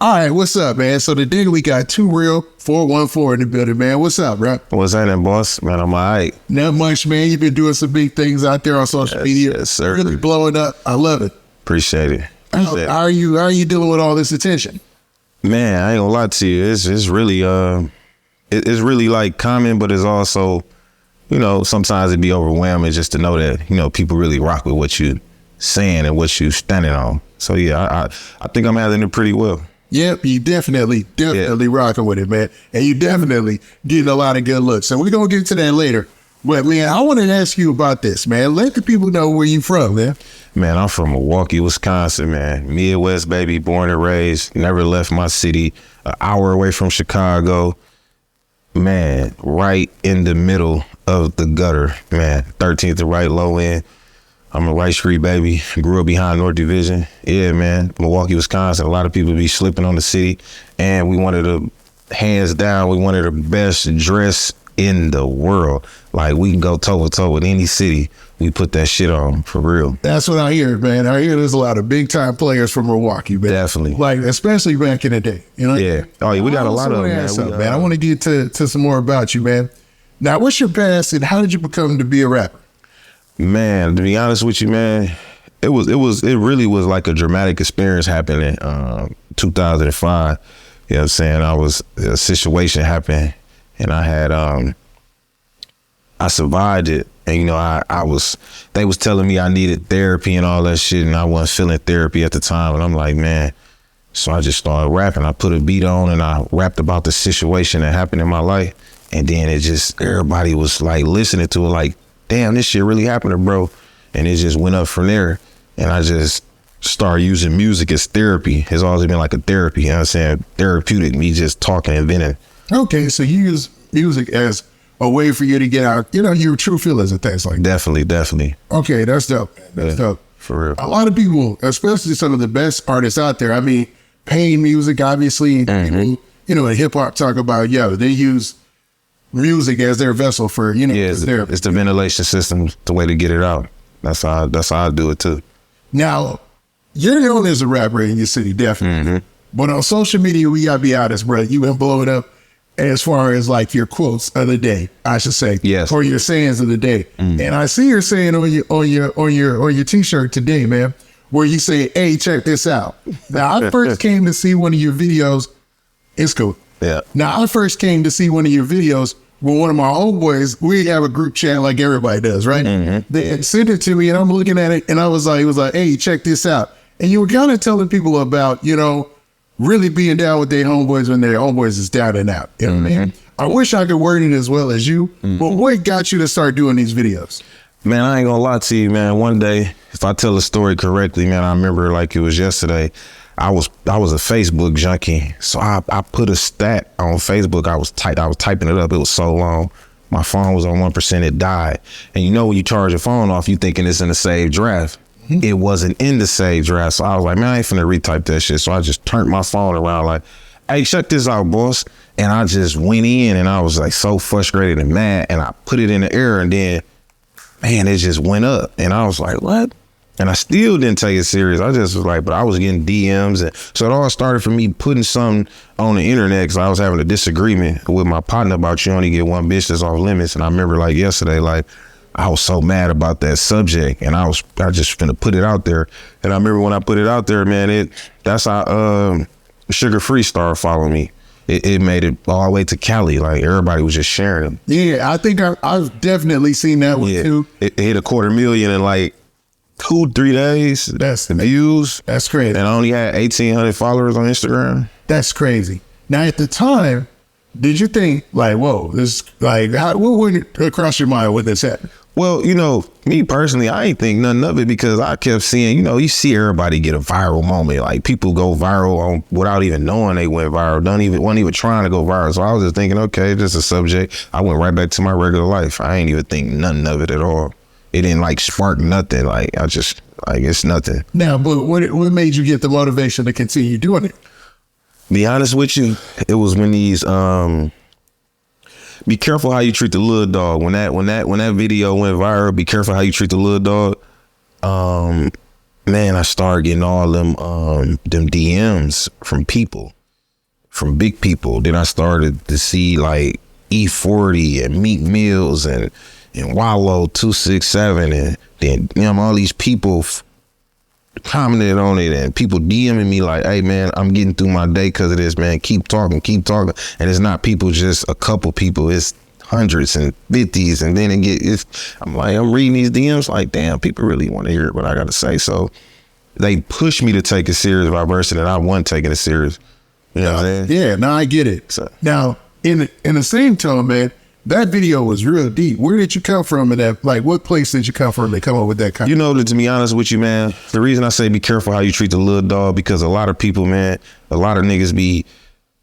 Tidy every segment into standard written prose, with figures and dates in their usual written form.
All right, what's up, man? So today we got 2Real414 in the building, man. What's up, bro? What's happening, boss? Man, I'm all right. Not much, man. You've been doing some big things out there on social media. Yes, sir. Really blowing up. I love it. Appreciate it. How are you dealing with all this attention? Man, I ain't gonna lie to you. It's really it's really like common, but it's also, you know, sometimes it'd be overwhelming just to know that, you know, people really rock with what you saying and what you standing on. So yeah, I think I'm handling it pretty well. Yep, you definitely rocking with it, man. And you definitely getting a lot of good looks. So we're going to get to that later. But, man, I want to ask you about this, man. Let the people know where you from, man. Man, I'm from Milwaukee, Wisconsin, man. Midwest, baby, born and raised. Never left my city. An hour away from Chicago. Man, right in the middle of the gutter, man. 13th to right, low end. I'm a Right Street baby. Grew up behind North Division. Yeah, man. Milwaukee, Wisconsin. A lot of people be slipping on the city. And we wanted to, hands down, we wanted the best dress in the world. Like, we can go toe-to-toe with any city. We put that shit on, for real. That's what I hear, man. I hear there's a lot of big-time players from Milwaukee, man. Definitely. Like, especially back in the day, you know? Yeah. Oh, yeah, we got a lot of them, man. I want to get to some more about you, man. Now, what's your past and how did you become to be a rapper? Man, to be honest with you, man, it really was like a dramatic experience happening in 2005. You know what I'm saying? A situation happened and I had, I survived it. And, you know, they was telling me I needed therapy and all that shit, and I wasn't feeling therapy at the time. And I'm like, man, so I just started rapping. I put a beat on and I rapped about the situation that happened in my life. And then everybody was like listening to it like, damn, this shit really happened, bro. And it just went up from there. And I just started using music as therapy. It's always been like a therapy, you know what I'm saying? Therapeutic, me just talking and venting. Okay, so you use music as a way for you to get out, you know, your true feelings and things like that. Definitely. Okay, that's dope. That's dope. For real. A lot of people, especially some of the best artists out there, I mean, pain music, obviously, people, you know, in hip hop talk about, they use music as their vessel for, you know, it's the ventilation system, the way to get it out. That's how I do it too. Now, you're known as a rapper in your city, definitely. But on social media, we gotta be honest, bro. You been blowing up as far as like your quotes of the day, I should say, yes, or your sayings of the day. And I see you're saying on your t-shirt today, man, where you say, "Hey, check this out." Now, I first came to see one of your videos. It's cool. Yeah. Now, I first came to see one of your videos. Well, one of my old boys, we have a group chat like everybody does, right? They had sent it to me and I'm looking at it and he was like, "Hey, check this out." And you were kind of telling people about, you know, really being down with their homeboys when their homeboys is down and out. You know what I mean? I wish I could word it as well as you, but what got you to start doing these videos? Man, I ain't gonna lie to you, man. One day, if I tell the story correctly, man, I remember like it was yesterday. I was a Facebook junkie, so I put a stat on Facebook. I was typing it up. It was so long. My phone was on 1%. It died. And you know when you charge your phone off, you thinking it's in the saved draft. It wasn't in the saved draft. So I was like, man, I ain't finna retype that shit. So I just turned my phone around like, "Hey, check this out, boss." And I just went in and I was like so frustrated and mad. And I put it in the air and then, man, it just went up. And I was like, what? And I still didn't take it serious. I just was like, but I was getting DMs. And so it all started from me putting something on the internet because I was having a disagreement with my partner about you only get one bitch that's off limits. And I remember like yesterday, like I was so mad about that subject and I just finna put it out there. And I remember when I put it out there, man, that's how Sugar Free started following me. It made it all the way to Cali. Like everybody was just sharing them. Yeah, I think I've definitely seen that one too. It hit 250,000 in like 2-3 days. That's the views. That's crazy. And I only had 1,800 followers on Instagram. That's crazy. Now at the time, did you think like, whoa, this like what went across your mind when this happened? Well, you know, me personally, I ain't think nothing of it because I kept seeing, you know, you see everybody get a viral moment. Like people go viral without even knowing they went viral. Wasn't even trying to go viral. So I was just thinking, okay, just a subject. I went right back to my regular life. I ain't even think nothing of it at all. It didn't like spark nothing. Like I just like it's nothing. Now, but what made you get the motivation to continue doing it? Be honest with you, it was when these be careful how you treat the little dog. When that video went viral, be careful how you treat the little dog. man, I started getting all them DMs from people, from big people. Then I started to see like E40 and Meek Mills and Wallo 267, and then all these people commented on it, and people DMing me like, hey man, I'm getting through my day because of this, man. Keep talking. And it's not people, just a couple people, it's hundreds and 50s, and then I'm reading these DMs like, damn, people really want to hear what I got to say. So they pushed me to take a serious vibration, and I wasn't taking it serious. You know what I'm saying? Yeah, now I get it. So, now, in the same tone, man, that video was real deep. Where did you come from in that? Like, what place did you come from to come up with that kind? You know, to be honest with you, man, the reason I say be careful how you treat the little dog, because a lot of people, man, a lot of niggas be,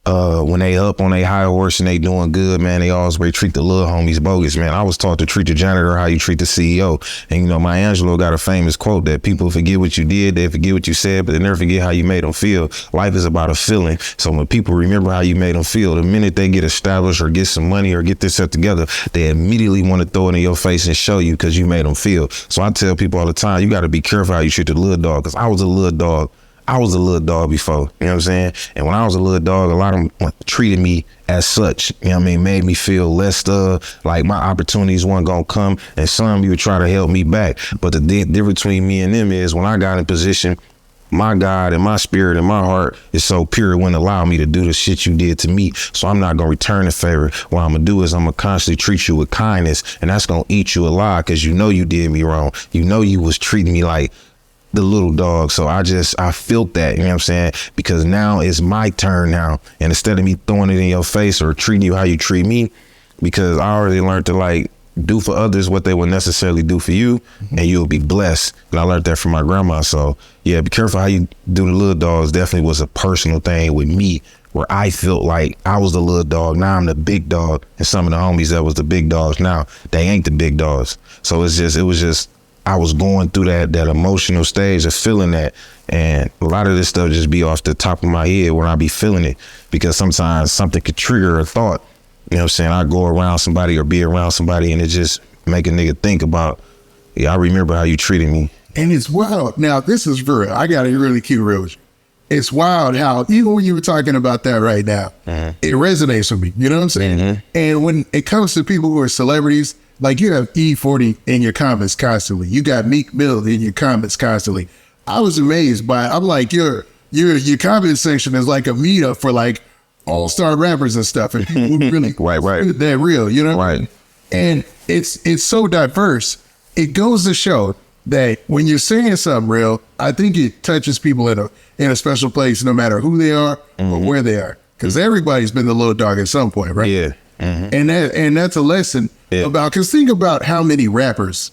when they up on a high horse and they doing good, man, they always treat the little homies bogus, man. I was taught to treat the janitor how you treat the CEO. And, Maya Angelou got a famous quote that people forget what you did, they forget what you said, but they never forget how you made them feel. Life is about a feeling. So when people remember how you made them feel, the minute they get established or get some money or get this set together, they immediately want to throw it in your face and show you because you made them feel. So I tell people all the time, you got to be careful how you treat the little dog, because I was a little dog. I was a little dog before, you know what I'm saying? And when I was a little dog, a lot of them treated me as such, you know what I mean? Made me feel less like my opportunities weren't gonna come, and some you would try to help me back. But the difference between me and them is when I got in position, my God and my spirit and my heart is so pure, it wouldn't allow me to do the shit you did to me. So I'm not gonna return the favor. What I'm gonna do is I'm gonna constantly treat you with kindness, and that's gonna eat you alive, because you did me wrong. You was treating me like the little dog. So I felt that, you know what I'm saying? Because now it's my turn now. And instead of me throwing it in your face or treating you how you treat me, because I already learned to like do for others what they would necessarily do for you, and you'll be blessed. And I learned that from my grandma. So yeah, be careful how you do the little dogs. Definitely was a personal thing with me, where I felt like I was the little dog. Now I'm the big dog. And some of the homies that was the big dogs, now they ain't the big dogs. So it was just I was going through that emotional stage of feeling that, and a lot of this stuff just be off the top of my head when I be feeling it, because sometimes something could trigger a thought, you know what I'm saying? I go around somebody or be around somebody, and it just make a nigga think about, yeah, I remember how you treated me. And it's wild. Now, this is real. I got to really keep it real with you. It's wild how, even when you were talking about that right now, it resonates with me, you know what I'm saying? And when it comes to people who are celebrities, like you have E40 in your comments constantly. You got Meek Mill in your comments constantly. I was amazed by it. I'm like, your comment section is like a meetup for like all-star rappers and stuff. And people really right. They're real, you know? Right. And it's so diverse. It goes to show that when you're saying something real, I think it touches people in a special place, no matter who they are or where they are. Because everybody's been the little dog at some point, right? Yeah. And that's a lesson about, because think about how many rappers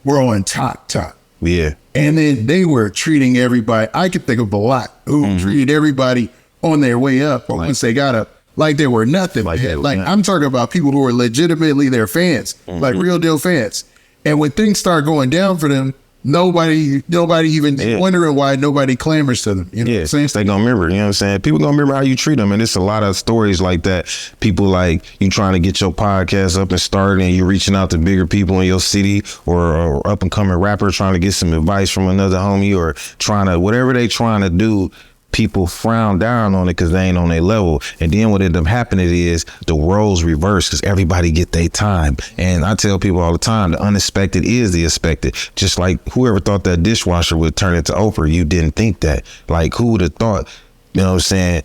were on top. Yeah. And then they were treating everybody. I could think of a lot who treated everybody on their way up, or once they got up, like they were nothing. Like I'm talking about people who were legitimately their fans, like real deal fans. And when things start going down for them, nobody even wondering why nobody clamors to them. You know what I'm saying? They gonna remember, you know what I'm saying? People gonna remember how you treat them. And it's a lot of stories like that. People like you trying to get your podcast up and started, and you reaching out to bigger people in your city, or up and coming rapper trying to get some advice from another homie, or trying to, whatever they trying to do, people frown down on it because they ain't on their level. And then what ended up happening is the roles reverse, because everybody get their time. And I tell people all the time, the unexpected is the expected. Just like whoever thought that dishwasher would turn into Oprah, you didn't think that. Like, who would have thought, you know what I'm saying,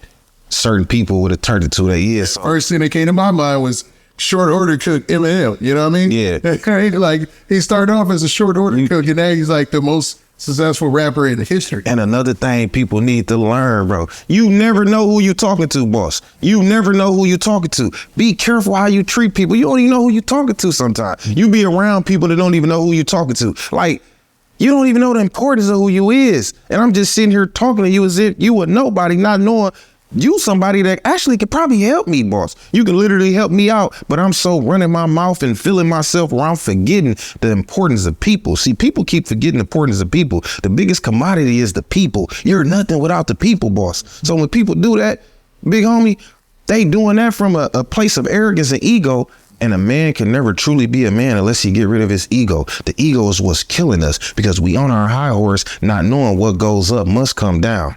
certain people would have turned it to who they is. First thing that came to my mind was short order cook Eminem, you know what I mean? Yeah. Like, he started off as a short order cook, and now he's like the most successful rapper in the history. And another thing people need to learn, bro, you never know who you're talking to, boss. You never know who you're talking to. Be careful how you treat people. You don't even know who you're talking to sometimes. You be around people that don't even know who you're talking to. Like, you don't even know the importance of who you is. And I'm just sitting here talking to you as if you were nobody, not knowing you somebody that actually could probably help me, boss. You can literally help me out, but I'm so running my mouth and feeling myself where I'm forgetting the importance of people. See, people keep forgetting the importance of people. The biggest commodity is the people. You're nothing without the people, boss. So when people do that, big homie, they doing that from a place of arrogance and ego. And a man can never truly be a man unless he get rid of his ego. The ego is what's killing us because we on our high horse, not knowing what goes up must come down.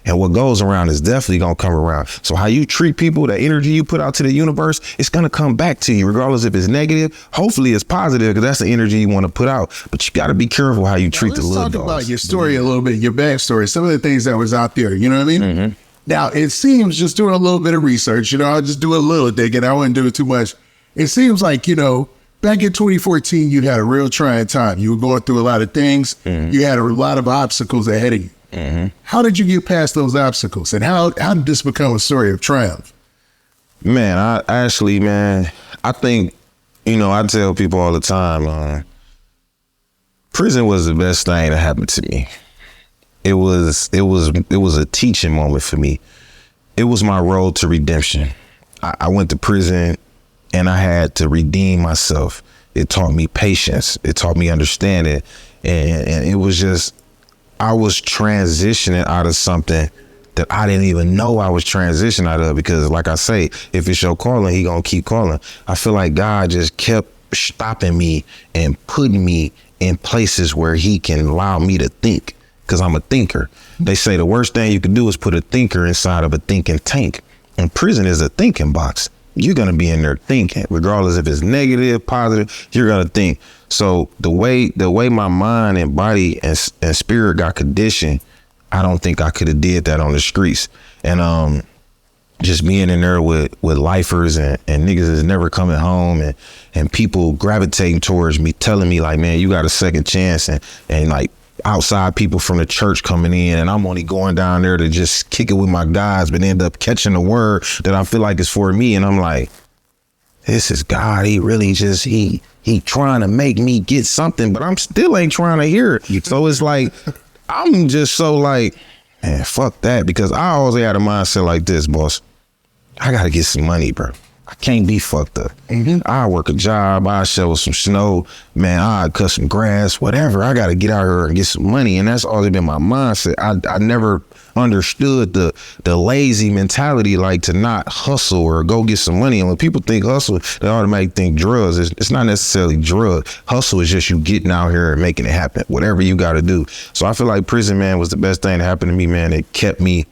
And what goes around is definitely going to come around. So how you treat people, the energy you put out to the universe, it's going to come back to you, regardless if it's negative. Hopefully it's positive because that's the energy you want to put out. But you got to be careful how you treat the little dogs. Let's talk about your story a little bit, your backstory, some of the things that was out there. You know what I mean? Mm-hmm. Now, it seems, just doing a little bit of research, I'll just do a little digging. I wouldn't do it too much. It seems like, back in 2014, you had a real trying time. You were going through a lot of things. Mm-hmm. You had a lot of obstacles ahead of you. Mm-hmm. How did you get past those obstacles? And how did this become a story of triumph? Man, I think, I tell people all the time, prison was the best thing that happened to me. It was a teaching moment for me. It was my road to redemption. I went to prison and I had to redeem myself. It taught me patience. It taught me understanding. And it was just, I was transitioning out of something that I didn't even know I was transitioning out of, because like I say, if it's your calling, he gonna keep calling. I feel like God just kept stopping me and putting me in places where he can allow me to think, because I'm a thinker. They say the worst thing you can do is put a thinker inside of a thinking tank. And prison is a thinking box. You're gonna be in there thinking, regardless if it's negative, positive, you're gonna think. So the way my mind and body and spirit got conditioned, I don't think I could have did that on the streets. And just being in there with lifers and niggas is never coming home, and people gravitating towards me, telling me like, man, you got a second chance, and like outside people from the church coming in, and I'm only going down there to just kick it with my guys, but end up catching a word that I feel like is for me. And I'm like, this is God. He really just, he trying to make me get something, but I'm still ain't trying to hear it. So it's like, I'm just so like, man, fuck that. Because I always had a mindset like this, boss. I got to get some money, bro. I can't be fucked up. Mm-hmm. I work a job, I shovel some snow, man, I cut some grass, whatever. I got to get out here and get some money. And that's always been my mindset. I never understood the lazy mentality, like to not hustle or go get some money. And when people think hustle, they automatically think drugs. It's not necessarily drug. Hustle is just you getting out here and making it happen, whatever you got to do. So I feel like prison, man, was the best thing that happened to me, man. It kept me,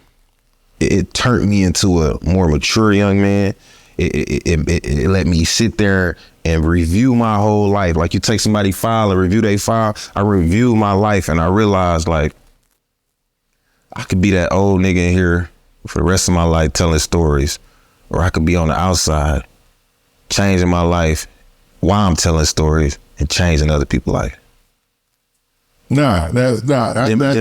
it turned me into a more mature young man. It let me sit there and review my whole life. Like you take somebody's file and review their file. I reviewed my life and I realized like I could be that old nigga in here for the rest of my life telling stories, or I could be on the outside changing my life while I'm telling stories and changing other people's life. Them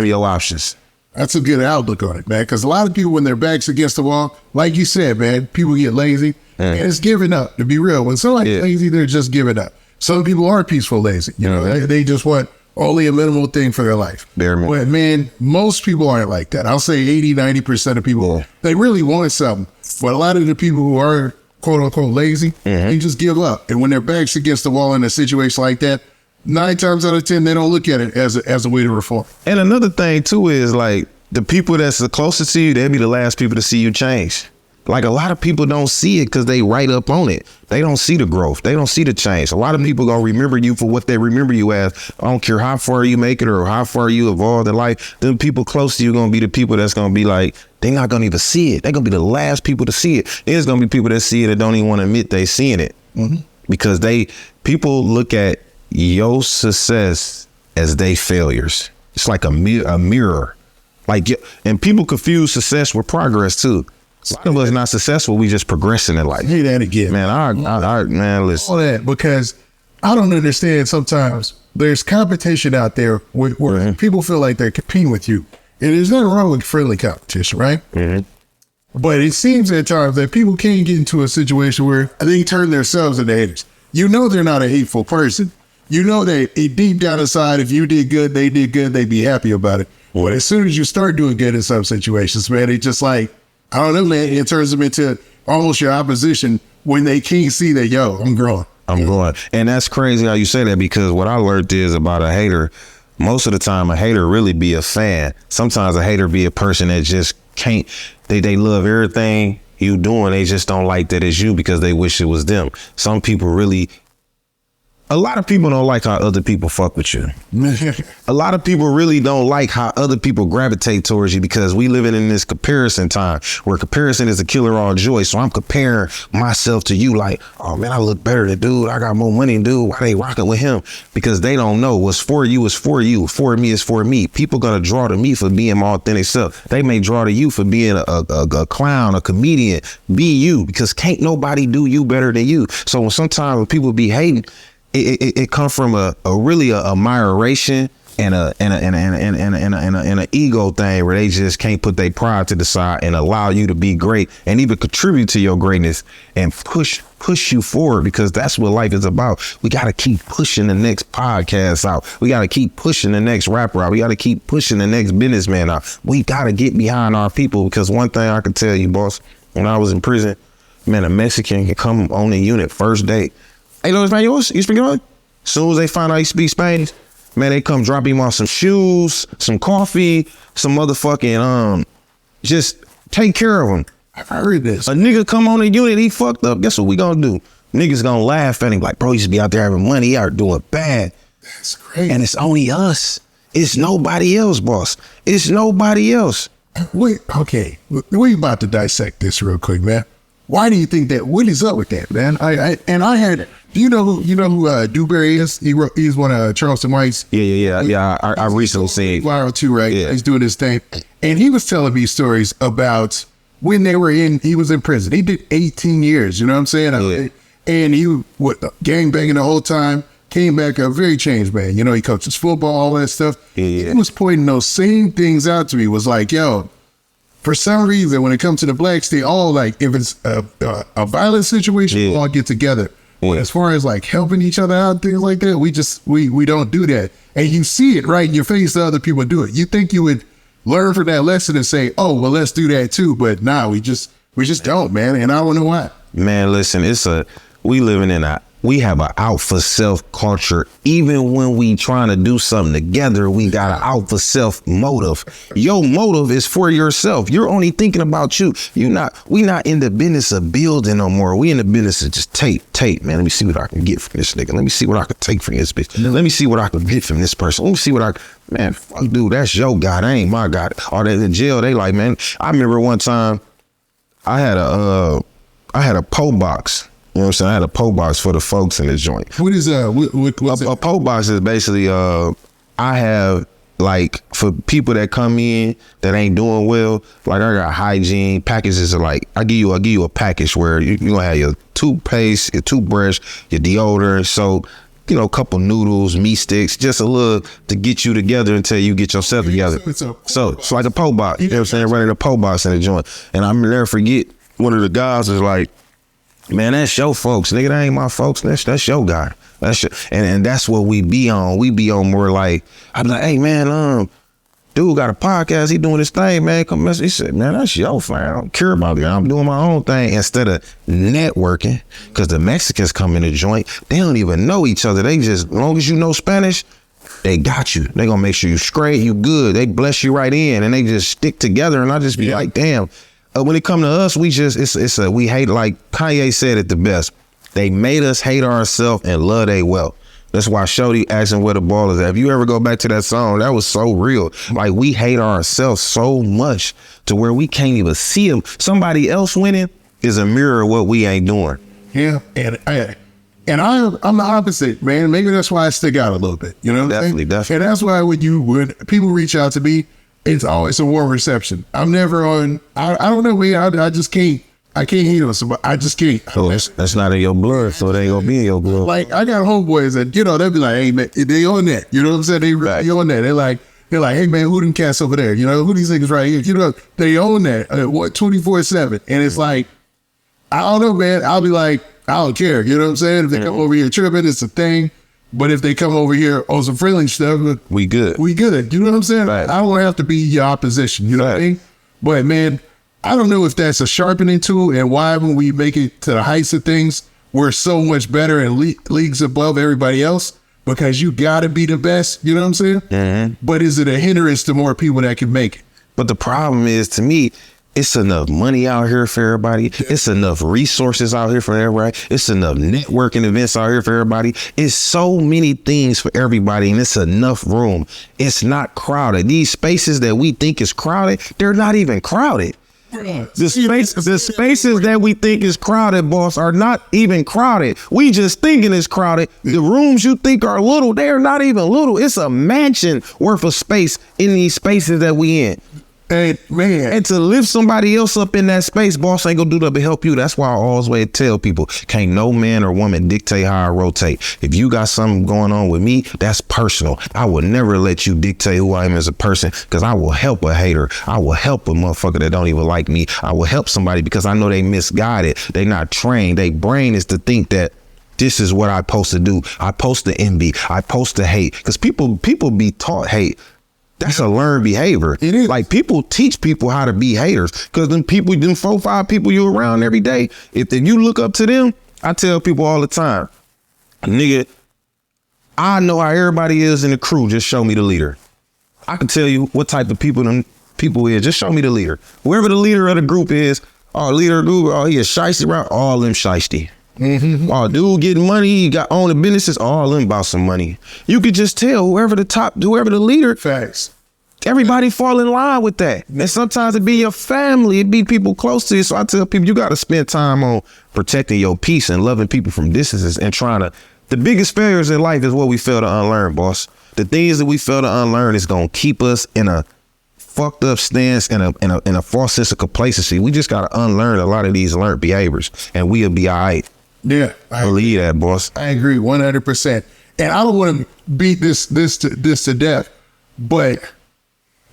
your options. That's a good outlook on it, man. Because a lot of people, when their back's against the wall, like you said, man, people get lazy. And it's giving up, to be real. When somebody's lazy, they're just giving up. Some people are peaceful lazy. They just want only a minimal thing for their life. But man, most people aren't like that. I'll say 80, 90% of people, they really want something. But a lot of the people who are quote unquote lazy, they just give up. And when their back's against the wall in a situation like that, 9 times out of 10, they don't look at it as a way to reform. And another thing too is like the people that's the closest to you, they'll be the last people to see you change. Like a lot of people don't see it because they right up on it. They don't see the growth. They don't see the change. A lot of people gonna remember you for what they remember you as. I don't care how far you make it or how far you evolved in life. Them people close to you gonna be the people that's gonna be like, they're not gonna even see it. They're gonna be the last people to see it. There's gonna be people that see it that don't even want to admit they seeing it. Mm-hmm. Because people look at your success as they failures. It's like a mirror. Like, and people confuse success with progress too. A lot of us not successful. We just progressing in life. Hear that again, man. Man, listen. All that, because I don't understand. Sometimes there's competition out there where people feel like they're competing with you, and there's nothing wrong with friendly competition, right? Mm-hmm. But it seems at times that people can't get into a situation where they turn themselves into haters. They're not a hateful person. That deep down inside, if you did good, they did good, they'd be happy about it. But as soon as you start doing good in some situations, man, it just like, I don't know, man, it turns them into almost your opposition when they can't see that, yo, I'm growing. And that's crazy how you say that, because what I learned is about a hater, most of the time a hater really be a fan. Sometimes a hater be a person that just can't, they love everything you doing. They just don't like that it's you because they wish it was them. Some people really, a lot of people don't like how other people fuck with you. A lot of people really don't like how other people gravitate towards you because we living in this comparison time where comparison is a killer all joy. So I'm comparing myself to you like, oh man, I look better than dude. I got more money than dude. Why they rocking with him? Because they don't know what's for you is for you. For me is for me. People gonna draw to me for being my authentic self. They may draw to you for being a clown, a comedian. Be you, because can't nobody do you better than you. So sometimes when people be hating, it comes from a really admiration and an ego thing where they just can't put their pride to the side and allow you to be great and even contribute to your greatness and push you forward, because that's what life is about. We got to keep pushing the next podcast out. We got to keep pushing the next rapper out. We got to keep pushing the next businessman out. We got to get behind our people, because one thing I can tell you, boss, when I was in prison, man, a Mexican can come on the unit first day. Hey, Los Españoles, you speak Spanish? As soon as they find out you speak Spanish, man, they come drop him off some shoes, some coffee, some motherfucking, just take care of him. I've heard this. A nigga come on the unit, he fucked up. Guess what we gonna do? Niggas gonna laugh at him like, bro, he should be out there having money. He out doing bad. That's great. And it's only us. It's nobody else, boss. It's nobody else. Wait, okay. We about to dissect this real quick, man. Why do you think that? What is up with that, man? I had, you know who Dewberry is? He's one of Charleston White's. Yeah. I recently seen Viral too, right? Yeah. He's doing his thing, and he was telling me stories about when he was in prison. He did 18 years. You know what I'm saying? Yeah. And he was gang banging the whole time. Came back a very changed man. You know, he coaches football, all that stuff. Yeah. He was pointing those same things out to me. Was like, yo, for some reason, when it comes to the blacks, they all like, if it's a violent situation, we all get together. Yeah. But as far as like helping each other out, things like that, we don't do that. And you see it right in your face that other people do it. You think you would learn from that lesson and say, oh, well, let's do that too. But nah, we just don't, man. And I don't know why. Man, listen, we have an out for self culture. Even when we trying to do something together, we got an out for self motive. Your motive is for yourself. You're only thinking about you. We not in the business of building no more. We in the business of just tape, man. Let me see what I can get from this nigga. Let me see what I can take from this bitch. Let me see what I can get from this person. Let me see what man, fuck dude, that's your guy. That ain't my guy. Or they in jail, they like, man, I remember one time I had a po box. You know what I'm saying? I had a po box for the folks in the joint. What is what's a po box is basically I have, like, for people that come in that ain't doing well, like I got hygiene packages. Are like I give you a package where you gonna have your toothpaste, your toothbrush, your deodorant, soap, you know, a couple noodles, meat sticks, just a little to get you together until you get yourself together. So it's like a po box. You know what I'm saying? Running a po box in the joint. And I'm never forget, one of the guys was like, man, that's your folks, nigga. That ain't my folks. That's your guy. And that's what we be on. We be on more like, I'm like, hey man, dude got a podcast. He doing his thing, man. Come mess. He said, man, that's your fan. I don't care about it. I'm doing my own thing instead of networking. Because the Mexicans come in the joint, they don't even know each other. They just, as long as you know Spanish, they got you. They gonna make sure you straight, you good. They bless you right in, and they just stick together. And I just be like, damn. When it come to us, we hate, like Kanye said it the best. They made us hate ourselves and love they wealth. That's why Shorty asking where the ball is at. If you ever go back to that song, that was so real. Like, we hate ourselves so much to where we can't even see them. Somebody else winning is a mirror of what we ain't doing. Yeah, and I'm the opposite, man. Maybe that's why I stick out a little bit. You know what I'm saying? Definitely. And that's why when people reach out to me, it's always a warm reception. I'm never on. I don't know, man. I just can't. I can't hate on somebody. I just can't. So that's not in your blood, so they ain't gonna be in your blood. Like, I got homeboys that, you know, they'll be like, hey man, they on that. You know what I'm saying? They on that. They're like, hey man, who them cats over there? You know, who these niggas right here? You know, they own that. 24/7, and it's like, I don't know, man. I'll be like, I don't care. You know what I'm saying? If they come over here tripping, it's a thing. But if they come over here on some friendly stuff, we good. You know what I'm saying? Right. I don't have to be your opposition. You know what I mean? But man, I don't know if that's a sharpening tool, and why when we make it to the heights of things, we're so much better and leagues above everybody else, because you got to be the best. You know what I'm saying? Mm-hmm. But is it a hindrance to more people that can make it? But the problem is, to me, It's enough money out here for everybody. It's enough resources out here for everybody. It's enough networking events out here for everybody. It's so many things for everybody, and it's enough room. It's not crowded. These spaces that we think is crowded, they're not even crowded. The spaces that we think is crowded, boss, are not even crowded. We just thinking it's crowded. The rooms you think are little, they're not even little. It's a mansion worth of space in these spaces that we in. And man, and to lift somebody else up in that space, boss ain't gonna do that but help you. That's why I always tell people, can't no man or woman dictate how I rotate. If you got something going on with me, that's personal. I will never let you dictate who I am as a person, because I will help a hater. I will help a motherfucker that don't even like me. I will help somebody because I know they misguided. They not trained. They brain is to think that this is what I supposed to do. I supposed to envy. I supposed to hate. Because people be taught hate. That's a learned behavior. It is. Like, people teach people how to be haters, because them 4-5 people you around every day, if you look up to them, I tell people all the time, nigga, I know how everybody is in the crew. Just show me the leader. I can tell you what type of people them people is. Just show me the leader. Whoever the leader of the group is, leader of the group, he is shiesty around, all them shiesty. Mm-hmm. Dude getting money, he got own the businesses, all them about some money. You could just tell whoever the leader. Facts. Everybody fall in line with that. And sometimes it be your family, it be people close to you. So I tell people, you got to spend time on protecting your peace and loving people from distances and the biggest failures in life is what we fail to unlearn, boss. The things that we fail to unlearn is going to keep us in a fucked up stance and a false sense of complacency. We just got to unlearn a lot of these learned behaviors, and we'll be all right. Yeah, I believe that, boss. I agree 100%. And I don't want to beat this to death, but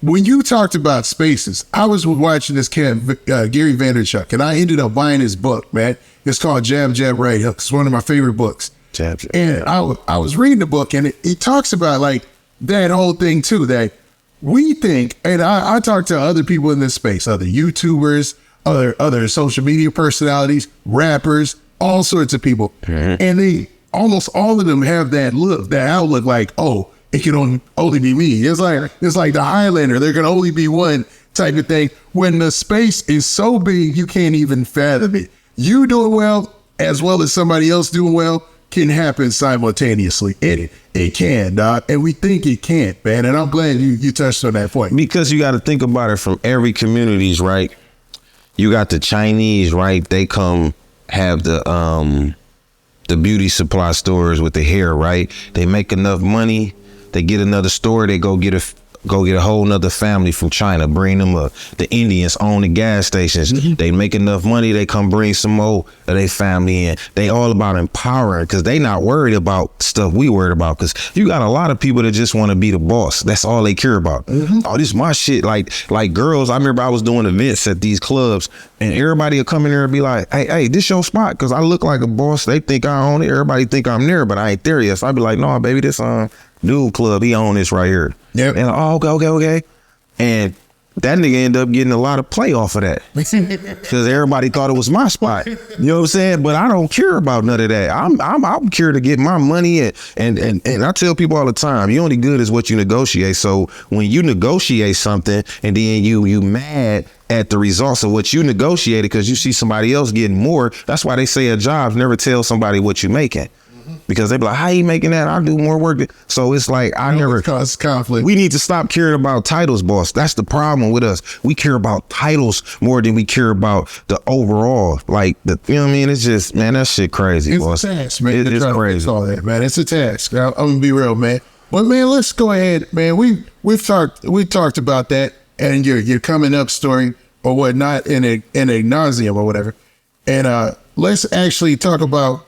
when you talked about spaces, I was watching this cat, Gary Vaynerchuk, and I ended up buying his book, man. It's called Jab, Jab, Right Hook. It's one of my favorite books. Jab, jab. And I was reading the book, and it talks about like that whole thing too, that we think, and I talk to other people in this space, other YouTubers, other social media personalities, rappers, all sorts of people. Mm-hmm. And they almost all of them have that outlook like, oh, it can only be me. It's like the Highlander, there can only be one type of thing. When the space is so big, you can't even fathom it. You doing well as somebody else doing well can happen simultaneously. It can, dog. And we think it can't, man. And I'm glad you touched on that point. Because you got to think about it from every communities, right? You got the Chinese, right? They come have the beauty supply stores with the hair, right? They make enough money, they get another store, they go get a whole nother family from China, bring them up. The Indians own the gas stations. Mm-hmm. They make enough money, they come bring some more of their family in. They all about empowering, because they not worried about stuff we worried about, because you got a lot of people that just want to be the boss. That's all they care about. Mm-hmm. Oh, this is my shit. Like girls, I remember I was doing events at these clubs, and everybody would come in there and be like, hey, this your spot, because I look like a boss. They think I own it. Everybody think I'm there, but I ain't there yet. So I'd be like, no, baby, this dude club, he own this right here. Yep. And okay. And that nigga ended up getting a lot of play off of that, because everybody thought it was my spot. You know what I'm saying? But I don't care about none of that. I'm here to get my money, and I tell people all the time, you only good as what you negotiate. So when you negotiate something and then you mad at the results of what you negotiated because you see somebody else getting more, that's why they say at jobs, never tell somebody what you making. Because they be like, how you making that? I do more work. So it's like, never cause conflict. We need to stop caring about titles, boss. That's the problem with us. We care about titles more than we care about the overall. Like, you know what I mean? It's just, man, that shit crazy, boss. It's a task, man. It's crazy. All that, man. It's a task. I'm gonna be real, man. But man, let's go ahead, man. We talked about that and your coming up story or whatnot in a nauseum or whatever. And let's actually talk about.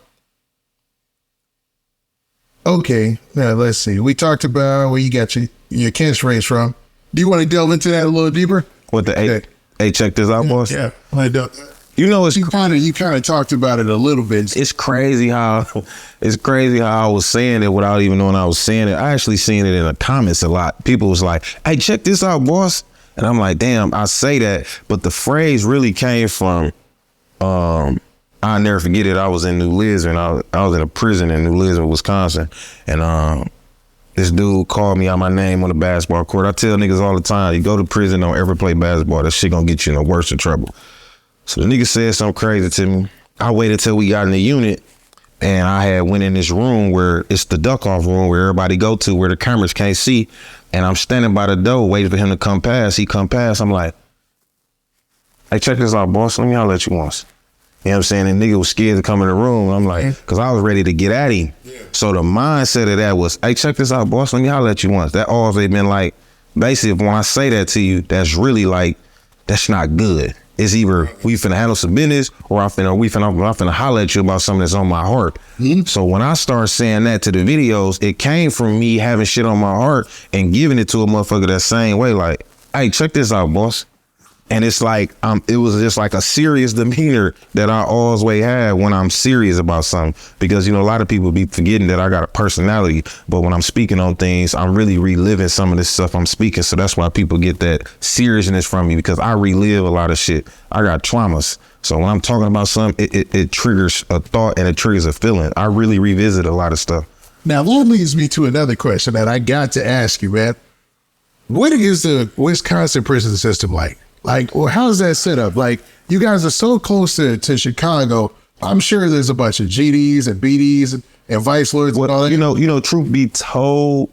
Okay, now let's see. We talked about where you got your catchphrase from. Do you want to delve into that a little deeper? What the hey, check this out, boss. Yeah, I do. You know, you kind of talked about it a little bit. It's crazy how I was saying it without even knowing I was saying it. I actually seen it in the comments a lot. People was like, "Hey, check this out, boss," and I'm like, "Damn, I say that," but the phrase really came from. I'll never forget it. I was in New Lisbon. I was in a prison in New Lisbon, Wisconsin. And this dude called me out my name on the basketball court. I tell niggas all the time, you go to prison, don't ever play basketball. That shit gonna get you in the worst of trouble. So the nigga said something crazy to me. I waited till we got in the unit, and I had went in this room where it's the duck-off room where everybody go to, where the cameras can't see. And I'm standing by the door waiting for him to come past. He come past. I'm like, hey, check this out, boss. Let me holler at you once. You know what I'm saying? And nigga was scared to come in the room. I'm like, because I was ready to get at him. Yeah. So the mindset of that was, hey, check this out, boss. Let me holler at you once. That always been like, basically, when I say that to you, that's really like, that's not good. It's either we finna handle some business or I'm finna holler at you about something that's on my heart. Mm-hmm. So when I start saying that to the videos, it came from me having shit on my heart and giving it to a motherfucker that same way. Like, hey, check this out, boss. And it's like, it was just like a serious demeanor that I always had when I'm serious about something. Because, you know, a lot of people be forgetting that I got a personality, but when I'm speaking on things, I'm really reliving some of this stuff I'm speaking. So that's why people get that seriousness from me, because I relive a lot of shit. I got traumas. So when I'm talking about something, it triggers a thought and it triggers a feeling. I really revisit a lot of stuff. Now, that leads me to another question that I got to ask you, man. What is the Wisconsin prison system like? Like, well, how's that set up? Like, you guys are so close to Chicago. I'm sure there's a bunch of GDs and BDs and vice lords. Well, and all that. You know, truth be told,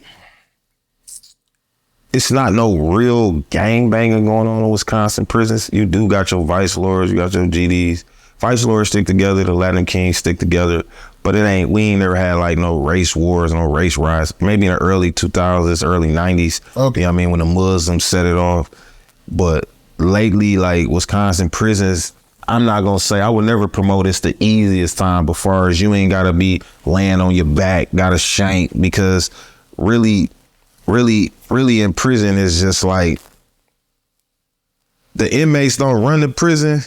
it's not no real gang banging going on in Wisconsin prisons. You do got your vice lords, you got your GDs. Vice lords stick together, the Latin Kings stick together, but we ain't never had like no race wars, no race riots. Maybe in the early 2000s, early 90s. Okay. You know what I mean? When the Muslims set it off. But lately, like Wisconsin prisons, I'm not gonna say, I would never promote it's the easiest time, but far as you ain't gotta be laying on your back, gotta shank, because really in prison is just like, the inmates don't run the prison,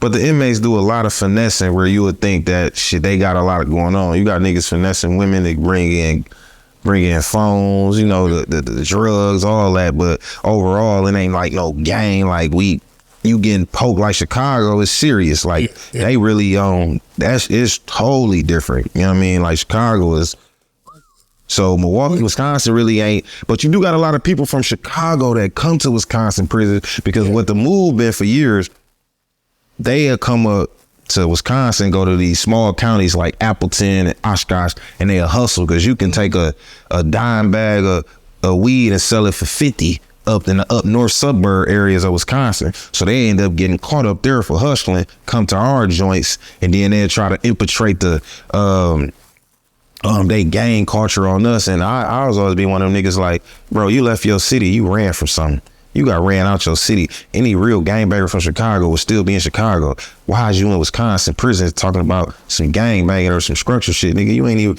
but the inmates do a lot of finessing where you would think that shit, they got a lot of going on. You got niggas finessing women, they bring in phones, you know, the drugs, all that. But overall, it ain't like no gang. Like you getting poked like Chicago is serious. Like they really it's totally different. You know what I mean? Like Chicago is. So Milwaukee, Wisconsin really ain't. But you do got a lot of people from Chicago that come to Wisconsin prison because what the move been for years, they have come up to Wisconsin, go to these small counties like Appleton and Oshkosh, and they'll hustle because you can take a dime bag of weed and sell it for 50 up in the up north suburb areas of Wisconsin. So they end up getting caught up there for hustling, come to our joints, and then they'll try to infiltrate the they gang culture on us. And I was always be one of them niggas like, bro, you left your city, you ran from something. You got ran out your city. Any real gangbanger from Chicago would still be in Chicago. Why is you in Wisconsin prison talking about some gangbanging or some structure shit, nigga? You ain't even.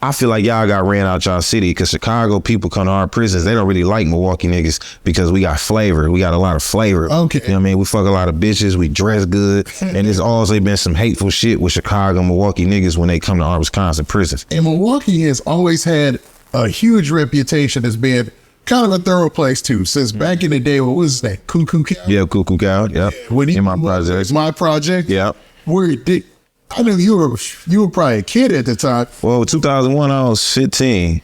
I feel like y'all got ran out y'all city because Chicago people come to our prisons. They don't really like Milwaukee niggas because we got flavor. We got a lot of flavor. Okay. You know what I mean? We fuck a lot of bitches. We dress good. And there's always been some hateful shit with Chicago and Milwaukee niggas when they come to our Wisconsin prisons. And Milwaukee has always had a huge reputation as being kind of a thorough place too. Since back in the day, what was that? Cuckoo Cow? Yeah, Cuckoo Cow. Yep. When in my project. It's my project. Yeah. Where did I knew you were probably a kid at the time. Well, 2001, I was 14,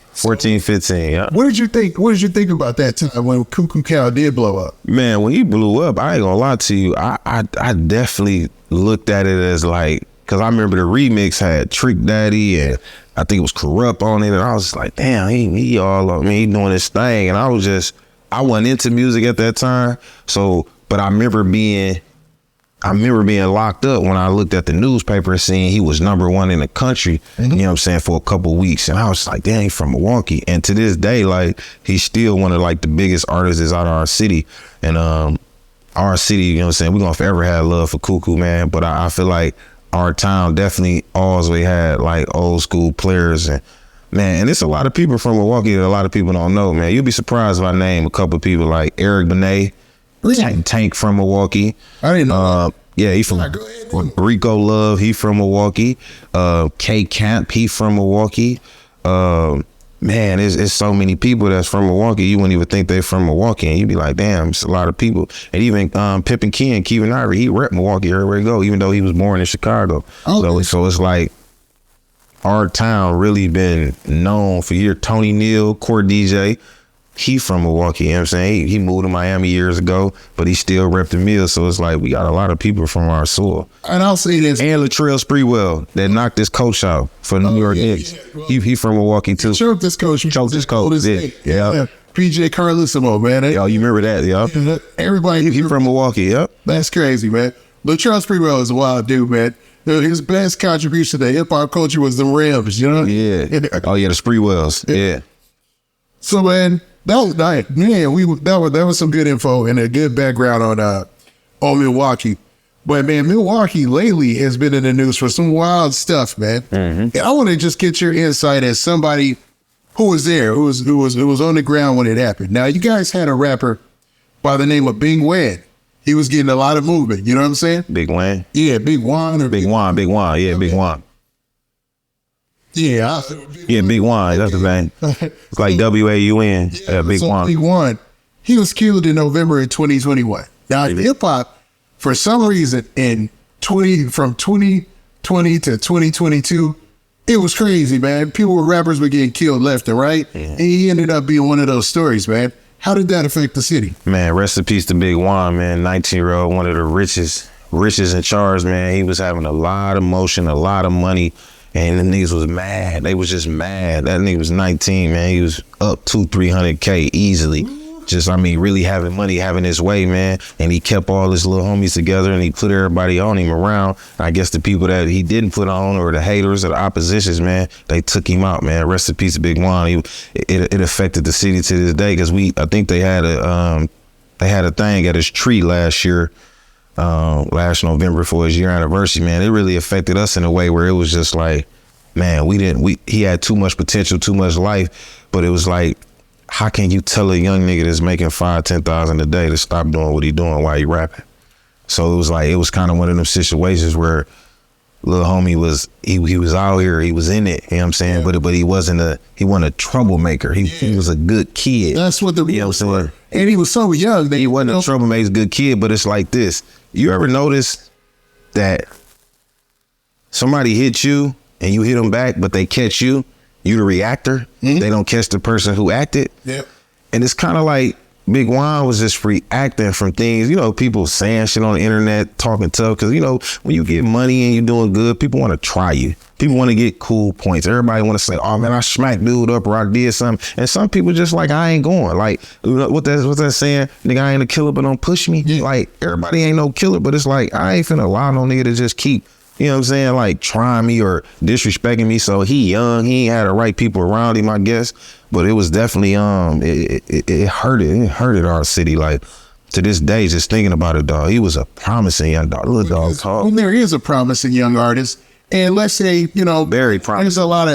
15. Yeah. What did you think about that time when Cuckoo Cow did blow up? Man, when he blew up, I ain't gonna lie to you. I definitely looked at it as like, cause I remember the remix had Trick Daddy and I think it was Corrupt on it, and I was just like, damn, he all up me, he doing this thing, and I wasn't into music at that time. So, but I remember being locked up when I looked at the newspaper and seeing he was #1 in the country, you know what I'm saying, for a couple of weeks. And I was like, damn, he's from Milwaukee. And to this day, like, he's still one of like the biggest artists out of our city. And our city, you know what I'm saying, we're gonna forever have love for Cuckoo, man. But I feel like our town definitely always had like old school players. And man, and it's a lot of people from Milwaukee that a lot of people don't know, man. You'll be surprised if I name a couple of people like Eric Benet, Tank from Milwaukee. I didn't know. Yeah, he from Rico Love. He from Milwaukee. K Camp. He from Milwaukee. Man, it's so many people that's from Milwaukee. You wouldn't even think they from Milwaukee, and you'd be like, damn, it's a lot of people. And even Pippin Ken, Kevin Ivory, he rep Milwaukee everywhere he go, even though he was born in Chicago. Okay. So it's like, our town really been known for years. Tony Neal, Court DJ, he from Milwaukee, you know what I'm saying? He moved to Miami years ago, but he still repped the mill. So it's like we got a lot of people from our soil. And I'll say this. And Latrell Sprewell that knocked this coach out for New York Knicks. Yeah. Well, he from Milwaukee too. Choked this coach. Choked this coach. Yeah. PJ Carlissimo, man. Yo, you remember that, yeah? Everybody. He from Milwaukee, yep. That's crazy, man. Latrell Sprewell is a wild dude, man. His best contribution to hip hop culture was the Rams, you know? Yeah. Oh yeah, the Sprewells. Yeah. So man, that was nice. Man, that was some good info and a good background on Milwaukee. But man, Milwaukee lately has been in the news for some wild stuff, man. And I want to just get your insight as somebody who was there, who was on the ground when it happened. Now, you guys had a rapper by the name of Big Wan. He was getting a lot of movement. You know what I'm saying? Big Wan? Yeah, Big Wan. Or Big Wan. Yeah, Big Wan. Yeah. Big Wan. That's the thing. It's like W-A-U-N. Yeah, Big Wan. Big Wan. He was killed in November of 2021. Now, hip-hop, for some reason, from 2020 to 2022, it was crazy, man. Rappers were getting killed left and right. Yeah. And he ended up being one of those stories, man. How did that affect the city? Man, rest in peace to Big Wan, man. 19-year-old, one of the richest in charge, man. He was having a lot of motion, a lot of money, and the niggas was mad. They was just mad. That nigga was 19, man. He was up 200-300K easily. Just, I mean, really having money, having his way, man. And he kept all his little homies together and he put everybody on him around. I guess the people that he didn't put on, or the haters or the oppositions, man, they took him out, man. Rest in peace, Big Juan. It affected the city to this day because I think they had a thing at his tree last year, last November for his year anniversary, man. It really affected us in a way where it was just like, man, he had too much potential, too much life, but it was like, how can you tell a young nigga that's making $5,000-$10,000 a day to stop doing what he doing while he rapping? So it was kind of one of them situations where little homie was out here, he was in it, you know what I'm saying? Yeah. But he wasn't a troublemaker. He was a good kid. That's what you know what I'm saying? And he was so young that he wasn't a troublemaker, good kid, but it's like this. You ever notice that somebody hit you and you hit them back, but they catch you? You the reactor, they don't catch the person who acted. Yep. And it's kind of like Big Juan was just reacting from things, people saying shit on the internet, talking tough. Cause when you get money and you're doing good, people want to try you. People want to get cool points. Everybody want to say, oh man, I smacked dude up or I did something. And some people just like, I ain't going. Like, what's that saying? Nigga, I ain't a killer, but don't push me. Yeah. Like, everybody ain't no killer, but it's like, I ain't finna allow no nigga to just keep, you know what I'm saying, like trying me or disrespecting me. So he young, he ain't had the right people around him, I guess. But it was definitely it hurted our city. Like to this day, just thinking about it, dog. He was a promising young dog. Little dog talk. Well, there is a promising young artist, and let's say very promising.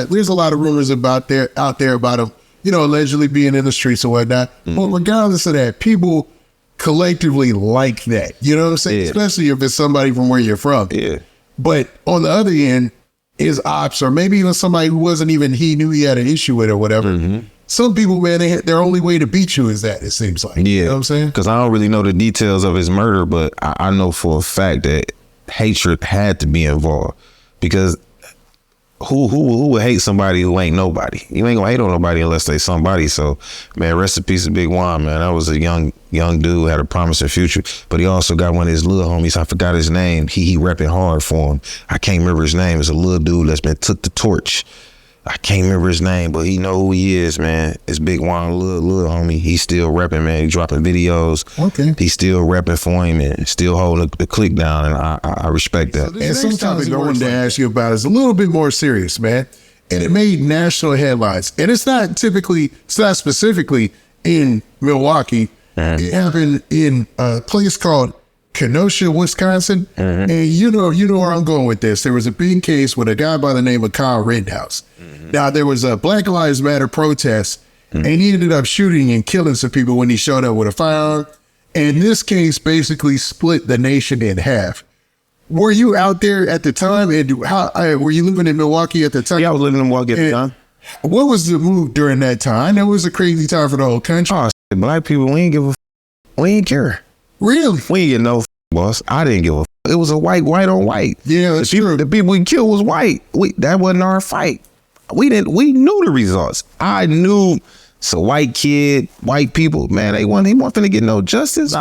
There's a lot of rumors out there about him, allegedly being in the streets or whatnot. But regardless of that, people collectively like that. You know what I'm saying? Yeah. Especially if it's somebody from where you're from. Yeah. But on the other end is ops, or maybe even somebody who he knew he had an issue with or whatever. Some people, man, their only way to beat you is that, it seems like. Yeah. You know what I'm saying? Because I don't really know the details of his murder, but I know for a fact that hatred had to be involved. Because who would hate somebody who ain't nobody? You ain't gonna hate on nobody unless they somebody. So, man, rest in peace of Big Juan, man. That was a young dude, had a promising future. But he also got one of his little homies. I forgot his name. He repping hard for him. I can't remember his name. It's a little dude that's been took the torch. I can't remember his name, but he know who he is, man. It's Big Juan, little homie. He's still repping, man. He dropping videos. Okay. He's still repping for him and still holding the click down, and I respect that. And some topic I wanted to ask you about is a little bit more serious, man. And it made national headlines. And it's not specifically in Milwaukee. It happened in a place called Kenosha, Wisconsin. And you know where I'm going with this. There was a big case with a guy by the name of Kyle Rittenhouse. Now, there was a Black Lives Matter protest, and he ended up shooting and killing some people when he showed up with a firearm. And this case basically split the nation in half. Were you out there at the time? And were you living in Milwaukee at the time? Yeah, I was living in Milwaukee at the time. What was the move during that time? I know it was a crazy time for the whole country. Oh, shit, black people, we ain't care. Really? We ain't get no boss. I didn't give a It was a white on white. Yeah, that's true. The people we killed was white. That wasn't our fight. We knew the results. I knew it's a white kid, white people, man, he wasn't finna get no justice.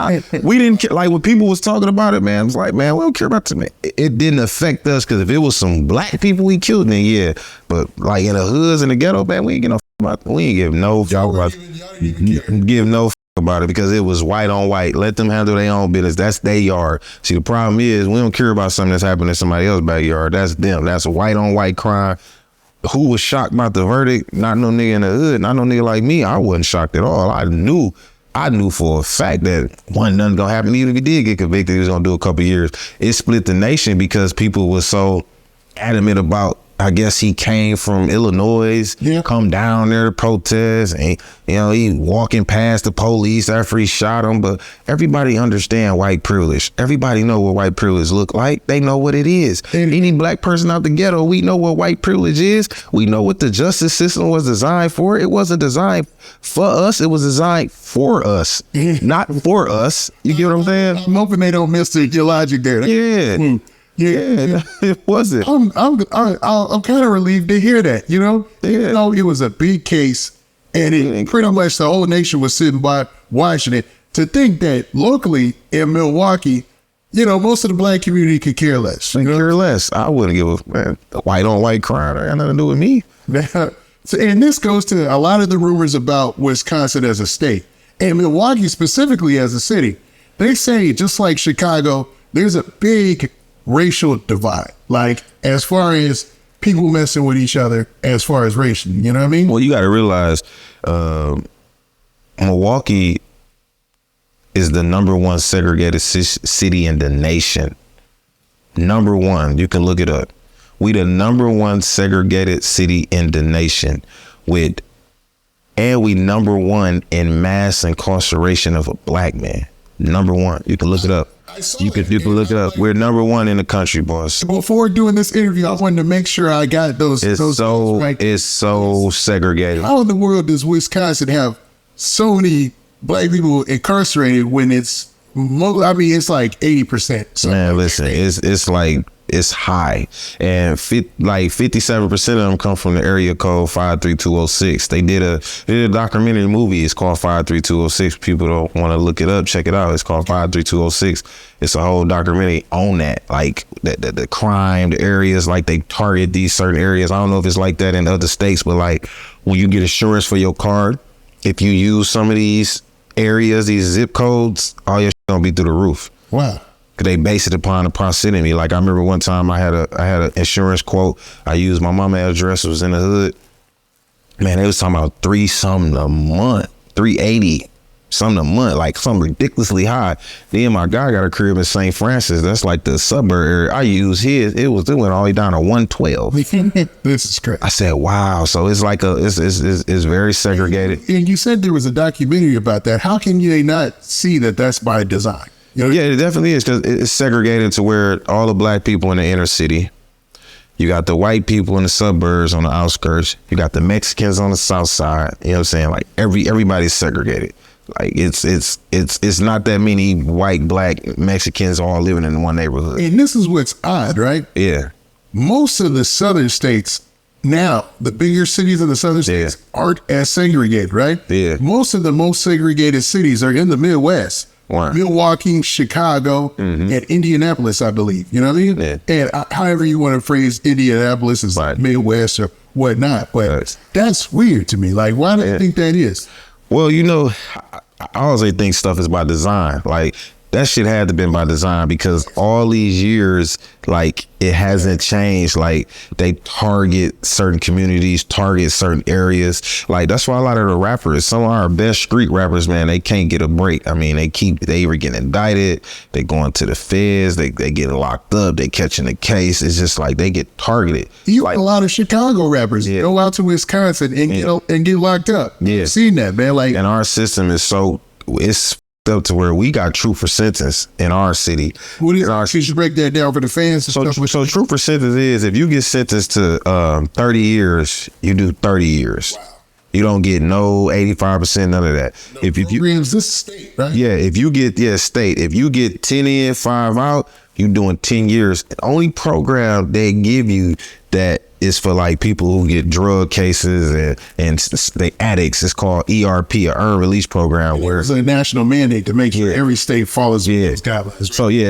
We didn't care. Like, when people was talking about it, man, I was like, man, we don't care about it. It didn't affect us, because if it was some black people we killed, then yeah. But like in the hoods and the ghetto, man, we ain't give no about. We ain't give no about it, because it was white on white. Let them handle their own business. That's their yard. See, the problem is we don't care about something that's happening in somebody else's backyard. That's them. That's a white on white crime. Who was shocked about the verdict? Not no nigga in the hood. Not no nigga like me. I wasn't shocked at all. I knew for a fact that nothing gonna happen. Even if he did get convicted, he was gonna do a couple years. It split the nation because people were so adamant about, I guess he came from Illinois, come down there to protest, and he walking past the police after he shot him. But everybody understand white privilege. Everybody know what white privilege look like. They know what it is. Any black person out the ghetto, we know what white privilege is. We know what the justice system was designed for. It wasn't designed for us. It was designed for us, not for us. You get what I'm saying? I'm hoping they don't miss your logic there. Yeah. Yeah, it wasn't. I'm kind of relieved to hear that, Yeah. It was a big case, and pretty much the whole nation was sitting by watching it. To think that locally in Milwaukee, most of the black community could care less. Care less. I wouldn't give a white on white crime. That got nothing to do with me. So, and this goes to a lot of the rumors about Wisconsin as a state, and Milwaukee specifically as a city. They say, just like Chicago, there's a big racial divide, like as far as people messing with each other, as far as racial, you know what I mean? Well, you got to realize Milwaukee is the #1 segregated city in the nation. #1, you can look it up. We the #1 segregated city in the nation, and we #1 in mass incarceration of a black man. #1, you can look it up. You can look it up. We're #1 in the country, boss. Before doing this interview, I wanted to make sure I got those. It's so segregated. How in the world does Wisconsin have so many black people incarcerated when it's like 80%? Man, listen, it's like, it's high, and 57% of them come from the area code 53206. They did a documentary movie. It's called 53206. People don't want to look it up. Check it out. It's called 53206. It's a whole documentary on that, like the crime, the areas, like they target these certain areas. I don't know if it's like that in other states, but like when you get insurance for your car, if you use some of these areas, these zip codes, all your shit gonna be through the roof. Wow. They base it upon the proximity. Like I remember one time I had an insurance quote. I used my mama address. It was in the hood. Man, they was talking about $3 something a month, $380 something a month, like something ridiculously high. Then my guy got a crib in St. Francis. That's like the suburb area. I used his. It went all the way down to 112. This is crazy. I said, wow. So it's like it's very segregated. And you said there was a documentary about that. How can they not see that that's by design? Yeah, it definitely is, because it's segregated to where all the black people in the inner city, you got the white people in the suburbs on the outskirts, you got the Mexicans on the south side. You know what I'm saying? Like everybody's segregated. Like it's not that many white, black, Mexicans all living in one neighborhood. And this is what's odd, right? Yeah. Most of the southern states now, the bigger cities of the southern states aren't as segregated, right? Yeah. Most of the most segregated cities are in the Midwest. Wow. Milwaukee, Chicago, and Indianapolis, I believe. You know what I mean? Yeah. And however you want to phrase Indianapolis is like Midwest or whatnot. But that's weird to me. Like, why do you think that is? Well, I always think stuff is by design. Like, that shit had to been by design, because all these years, like, it hasn't changed. Like, they target certain communities, target certain areas. Like, that's why a lot of the rappers, some of our best street rappers, man, they can't get a break. I mean, they either get indicted, they going to the feds, they get locked up, they catching a case. It's just like they get targeted. You like a lot of Chicago rappers go out to Wisconsin and get locked up. Yeah, I've seen that, man. Like, and our system is it's up to where we got true for sentence in our city. What is could you break that down for the fans? So true for sentence is, if you get sentenced to 30 years, you do 30 years. Wow. You don't get no 85%, none of that. No, if you this is state, right? Yeah, if you get state. If you get 10 in, 5 out, You doing 10 years. The only program they give you that is for like people who get drug cases and they addicts. It's called ERP, or Earned Release Program. Where it's a national mandate to make sure every state follows those guidelines. So yeah,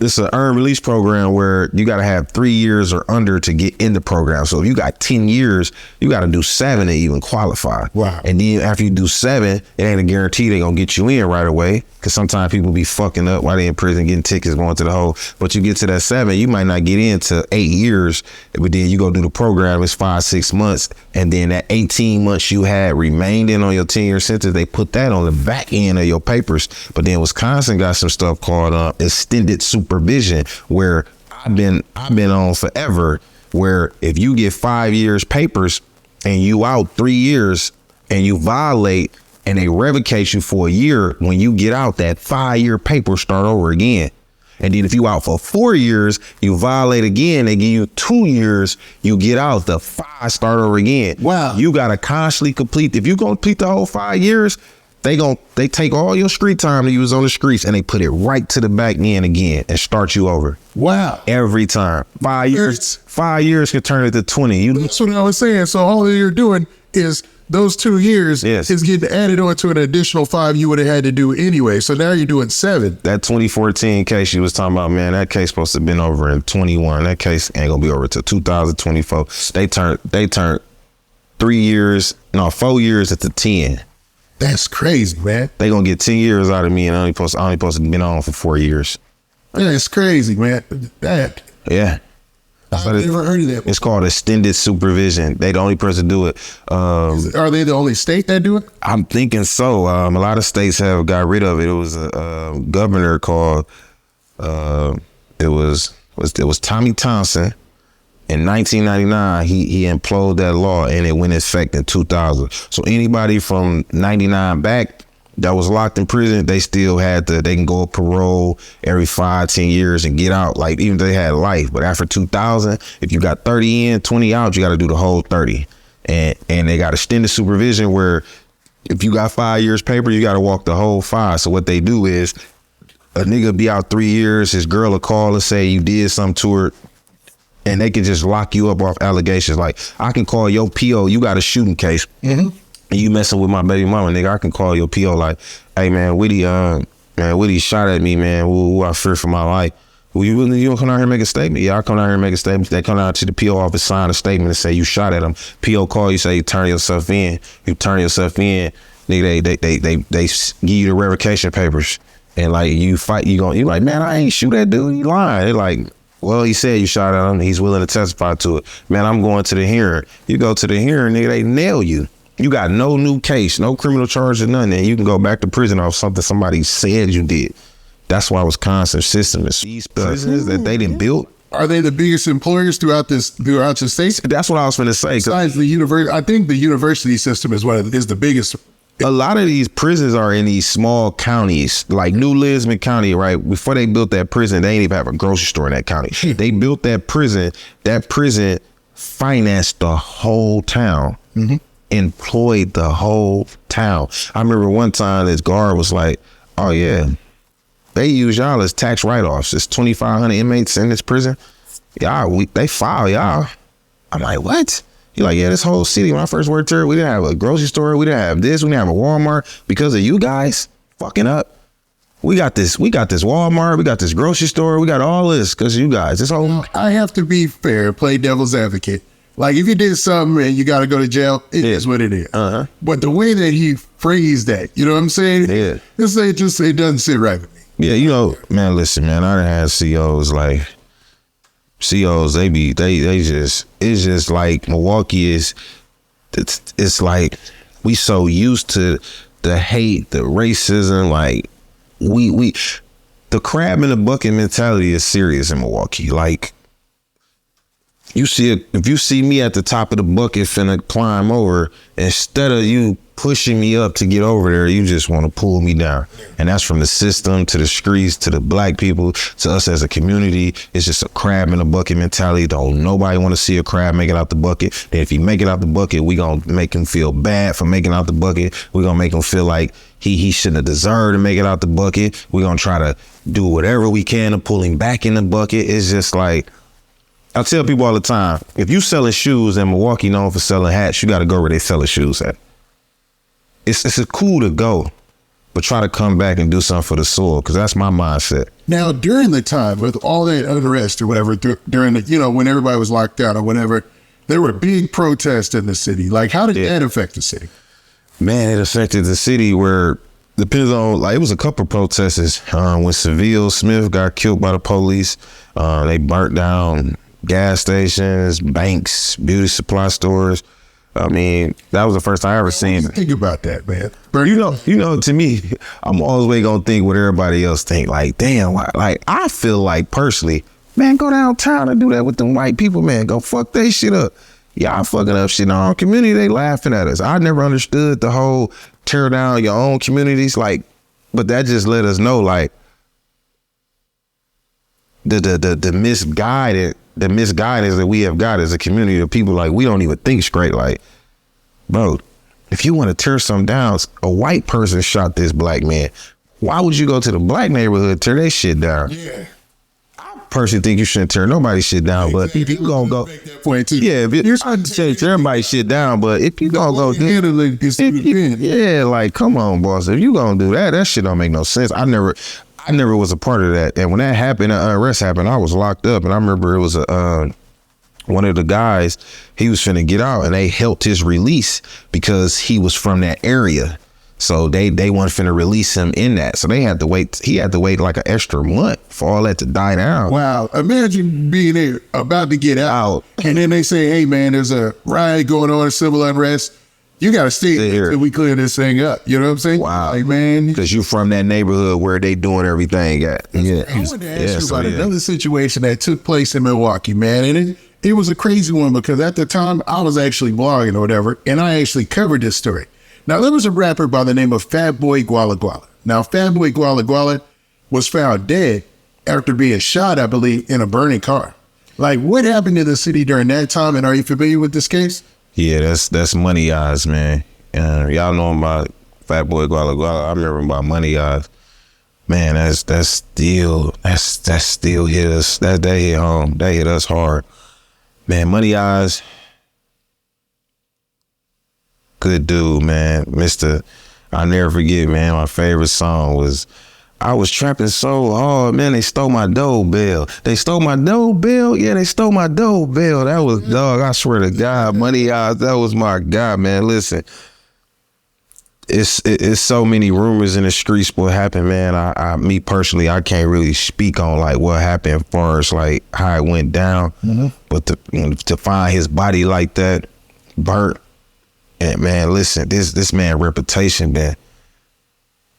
it's an Earned Release Program where you got to have 3 years or under to get in the program. So if you got 10 years, you got to do 7 to even qualify. Wow. And then after you do 7, it ain't a guarantee they're gonna get you in right away, because sometimes people be fucking up while they in prison, getting tickets, going to the hole. But you get to that 7, you might not get into 8 years, but then you go do the program. It's 5-6 months, and then that 18 months you had remained in on your 10-year sentence, they put that on the back end of your papers. But then Wisconsin got some stuff called extended supervision, where I've been on forever, where if you get 5 years papers and you out 3 years and you violate and they revocate you for a year, when you get out, that 5-year paper start over again. And then if you out for 4 years, you violate again, they give you 2 years, you get out, the 5 start over again. Wow. You gotta constantly complete. If you gonna complete the whole 5 years, they take all your street time that you was on the streets and they put it right to the back end again and start you over. Wow. Every time. 5 years. 5 years can turn into 20. That's what I was saying. So all you're doing is those 2 years is getting added on to an additional 5 you would have had to do anyway. So now you're doing 7. That 2014 case you was talking about, man, that case supposed to have been over in 21. That case ain't gonna be over till 2024. They turned 4 years into 10. That's crazy, man. They gonna get 10 years out of me, and I only supposed to have been on for 4 years. That's crazy, man. Yeah. I've never heard of that. It's called extended supervision. They the only person do it. Are they the only state that do it? I'm thinking so. A lot of states have got rid of it. It was a governor called it was Tommy Thompson. In 1999, he imploded that law, and it went into effect in 2000. So anybody from 99 back that was locked in prison, they still they can go parole every 5-10 years and get out, like even if they had life. But after 2000, if you got 30 in, 20 out, you got to do the whole 30. And they got extended supervision where if you got 5 years paper, you got to walk the whole 5. So what they do is a nigga be out 3 years, his girl will call and say you did something to her, and they can just lock you up off allegations. Like, I can call your PO, you got a shooting case. Mm-hmm. And you messing with my baby mama, nigga, I can call your PO like, hey man, Whitty shot at me, man. Ooh, I fear for my life. Well, you gonna come out here and make a statement? Yeah, I'll come out here and make a statement. They come out to the PO office, sign a statement and say you shot at him. PO call you, say you turn yourself in. You turn yourself in, nigga, they give you the revocation papers. And like you fight, you like, man, I ain't shoot that dude, he lying. They're like, well, he said you shot at him, he's willing to testify to it. Man, I'm going to the hearing. You go to the hearing, nigga, they nail you. You got no new case, no criminal charge or nothing, and you can go back to prison off something somebody said you did. That's why Wisconsin's system is these prisons that they didn't build. Are they the biggest employers throughout the state? That's what I was going to say. Besides the university, I think the university system is the biggest. A lot of these prisons are in these small counties, like New Lisbon County, right? Before they built that prison, they didn't even have a grocery store in that county. They built that prison. That prison financed the whole town. Mm-hmm. Employed the whole town. I remember one time this guard was like, oh yeah, they use y'all as tax write-offs. It's 2,500 inmates in this prison. Y'all, they file y'all. I'm like, what? He like, yeah, this whole city, when I first worked here, we didn't have a grocery store, we didn't have this, we didn't have a Walmart because of you guys fucking up. We got this Walmart, we got this grocery store, we got all this because you guys. This whole. I have to be fair, play devil's advocate. Like, if you did something and you got to go to jail, it is what it is. Uh-huh. But the way that he phrased that, you know what I'm saying? Yeah. It doesn't sit right with me. Yeah, man, listen, man, I done had COs, it's just like Milwaukee it's like we so used to the hate, the racism, like the crab in the bucket mentality is serious in Milwaukee. Like, if you see me at the top of the bucket finna climb over, instead of you pushing me up to get over there, you just want to pull me down. And that's from the system to the streets to the black people to us as a community. It's just a crab in a bucket mentality. Don't nobody want to see a crab make it out the bucket. Then if he make it out the bucket, we gonna make him feel bad for making out the bucket. We gonna make him feel like he shouldn't have deserved to make it out the bucket. We gonna try to do whatever we can to pull him back in the bucket. It's just like, I tell people all the time, if you selling shoes and Milwaukee known for selling hats, you got to go where they selling shoes at. It's cool to go, but try to come back and do something for the soil, because that's my mindset. Now, during the time with all that unrest or whatever, during the, when everybody was locked down or whatever, there were big protests in the city. Like, how did that affect the city? Man, it affected the city where, depends on, like, it was a couple protesters. When Seville Smith got killed by the police, they burnt down gas stations, banks, beauty supply stores. I mean, that was the first time I ever seen it. Think about that, man. You know, to me, I'm always gonna think what everybody else think. Like, damn, like I feel like personally, man, go downtown and do that with them white people, man. Go fuck they shit up. Y'all fucking up shit in our own community. They laughing at us. I never understood the whole tear down your own communities, like, but that just let us know, like, the misguidance that we have got as a community of people. Like, we don't even think straight. Like, bro, if you want to tear something down, a white person shot this black man. Why would you go to the black neighborhood and tear their shit down? Yeah. I personally think you shouldn't tear nobody's shit down, but if you gonna go, you're trying to tear everybody's shit down, but if you gonna go, yeah, like, come on, boss. If you gonna do that shit don't make no sense. I never was a part of that. And when that happened, arrest happened, I was locked up. And I remember it was one of the guys, he was finna get out, and they helped his release because he was from that area. So they weren't finna release him in that. So they had to wait. He had to wait like an extra month for all that to die down. Wow. Imagine being there, about to get out. And then they say, hey, man, there's a riot going on, civil unrest. You got to stay here until we clear this thing up. You know what I'm saying? Wow. Like, man. Because you're from that neighborhood where they doing everything at. Yeah. I wanted to ask you about another situation that took place in Milwaukee, man. And it was a crazy one because at the time I was actually blogging or whatever, and I actually covered this story. Now, there was a rapper by the name of Fatboy Guala. Now, Fatboy Guala was found dead after being shot, I believe, in a burning car. Like, what happened in the city during that time? And are you familiar with this case? Yeah, that's Money Eyes, man. Y'all know about Fatboy Guala. I remember about Money Eyes. Man, that still hit us. That hit home. That hit us hard. Man, Money Eyes, good dude, man. I'll never forget, man. My favorite song was, I was trapping so hard, man. They stole my dough bill. They stole my dough bill. Yeah, they stole my dough bill. That was, dog, I swear to God, Money Eyes, that was my God, man. Listen, it's so many rumors in the streets what happened, man. Me personally, I can't really speak on like what happened as far as like how it went down. Mm-hmm. But to find his body like that, burnt, and man, listen, this man reputation, man,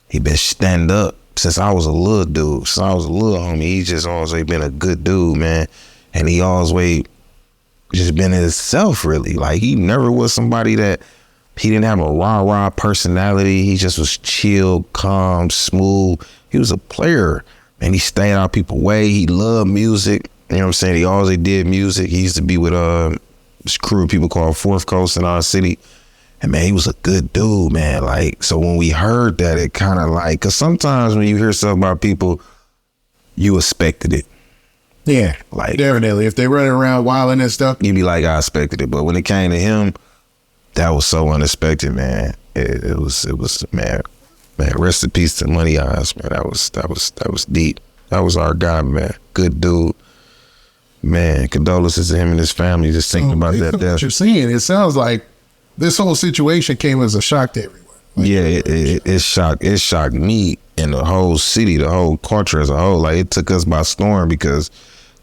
he been stand up since I was a little dude. Since I was a little homie, he just always been a good dude, man. And he always just been himself, really. Like, he never was somebody that, he didn't have a rah-rah personality. He just was chill, calm, smooth. He was a player, and he stayed out of people's way. He loved music. You know what I'm saying? He always did music. He used to be with this crew of people called Fourth Coast in our city. And man, he was a good dude, man. Like, so when we heard that, it kind of like, because sometimes when you hear something about people, you expected it. Yeah, like definitely. If they running around wilding and stuff, you'd be like, I expected it. But when it came to him, that was so unexpected, man. It was man. Rest in peace to Money Eyes, man. That was deep. That was our guy, man. Good dude, man. Condolences to him and his family. Just thinking about that death. What you're saying, it sounds like this whole situation came as a shock to everyone. Like, yeah, it shocked me and the whole city, the whole culture as a whole. Like, it took us by storm because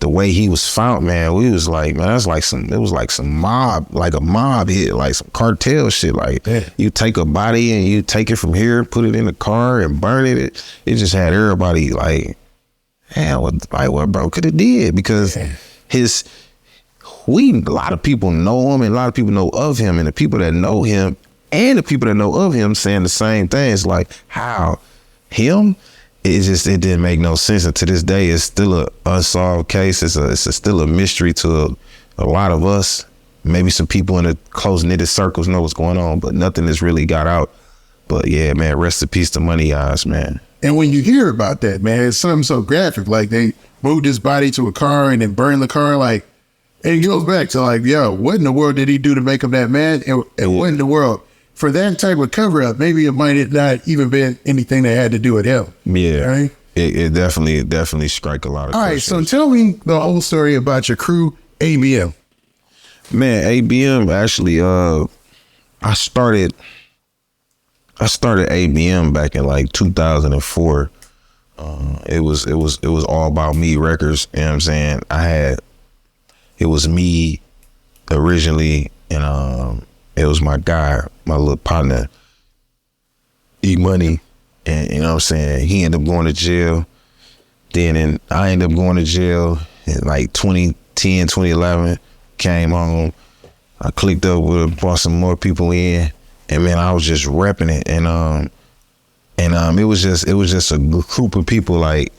the way he was found, man, we was like, man, it was like some mob, like a mob hit, like some cartel shit. Like, you take a body and you take it from here, put it in a car and burn it. It just had everybody like, man, what bro could have did? Because a lot of people know him and a lot of people know of him, and the people that know him and the people that know of him saying the same thing. It's like, how him? It didn't make no sense. And to this day, it's still a unsolved case. It's still a mystery to a lot of us. Maybe some people in the close knitted circles know what's going on, but nothing has really got out. But yeah, man, rest in peace to Money Eyes, man. And when you hear about that, man, it's something so graphic. Like they moved his body to a car and then burned the car. Like, and it goes back to like, yo, what in the world did he do to make him that mad? And what in the world? For that type of cover up, maybe it might have not even been anything that had to do with him. Yeah. Right? It definitely strike a lot of All questions. right, so tell me the whole story about your crew, ABM. Man, ABM actually, I started ABM back in like 2004. It was all about me records. You know what I'm saying? It was me originally, and it was my guy, my little partner, E-Money, and you know what I'm saying? He ended up going to jail. Then I ended up going to jail in like 2010, 2011, came home. I clicked up with him, brought some more people in, and man, I was just repping it. And it was just a group of people, like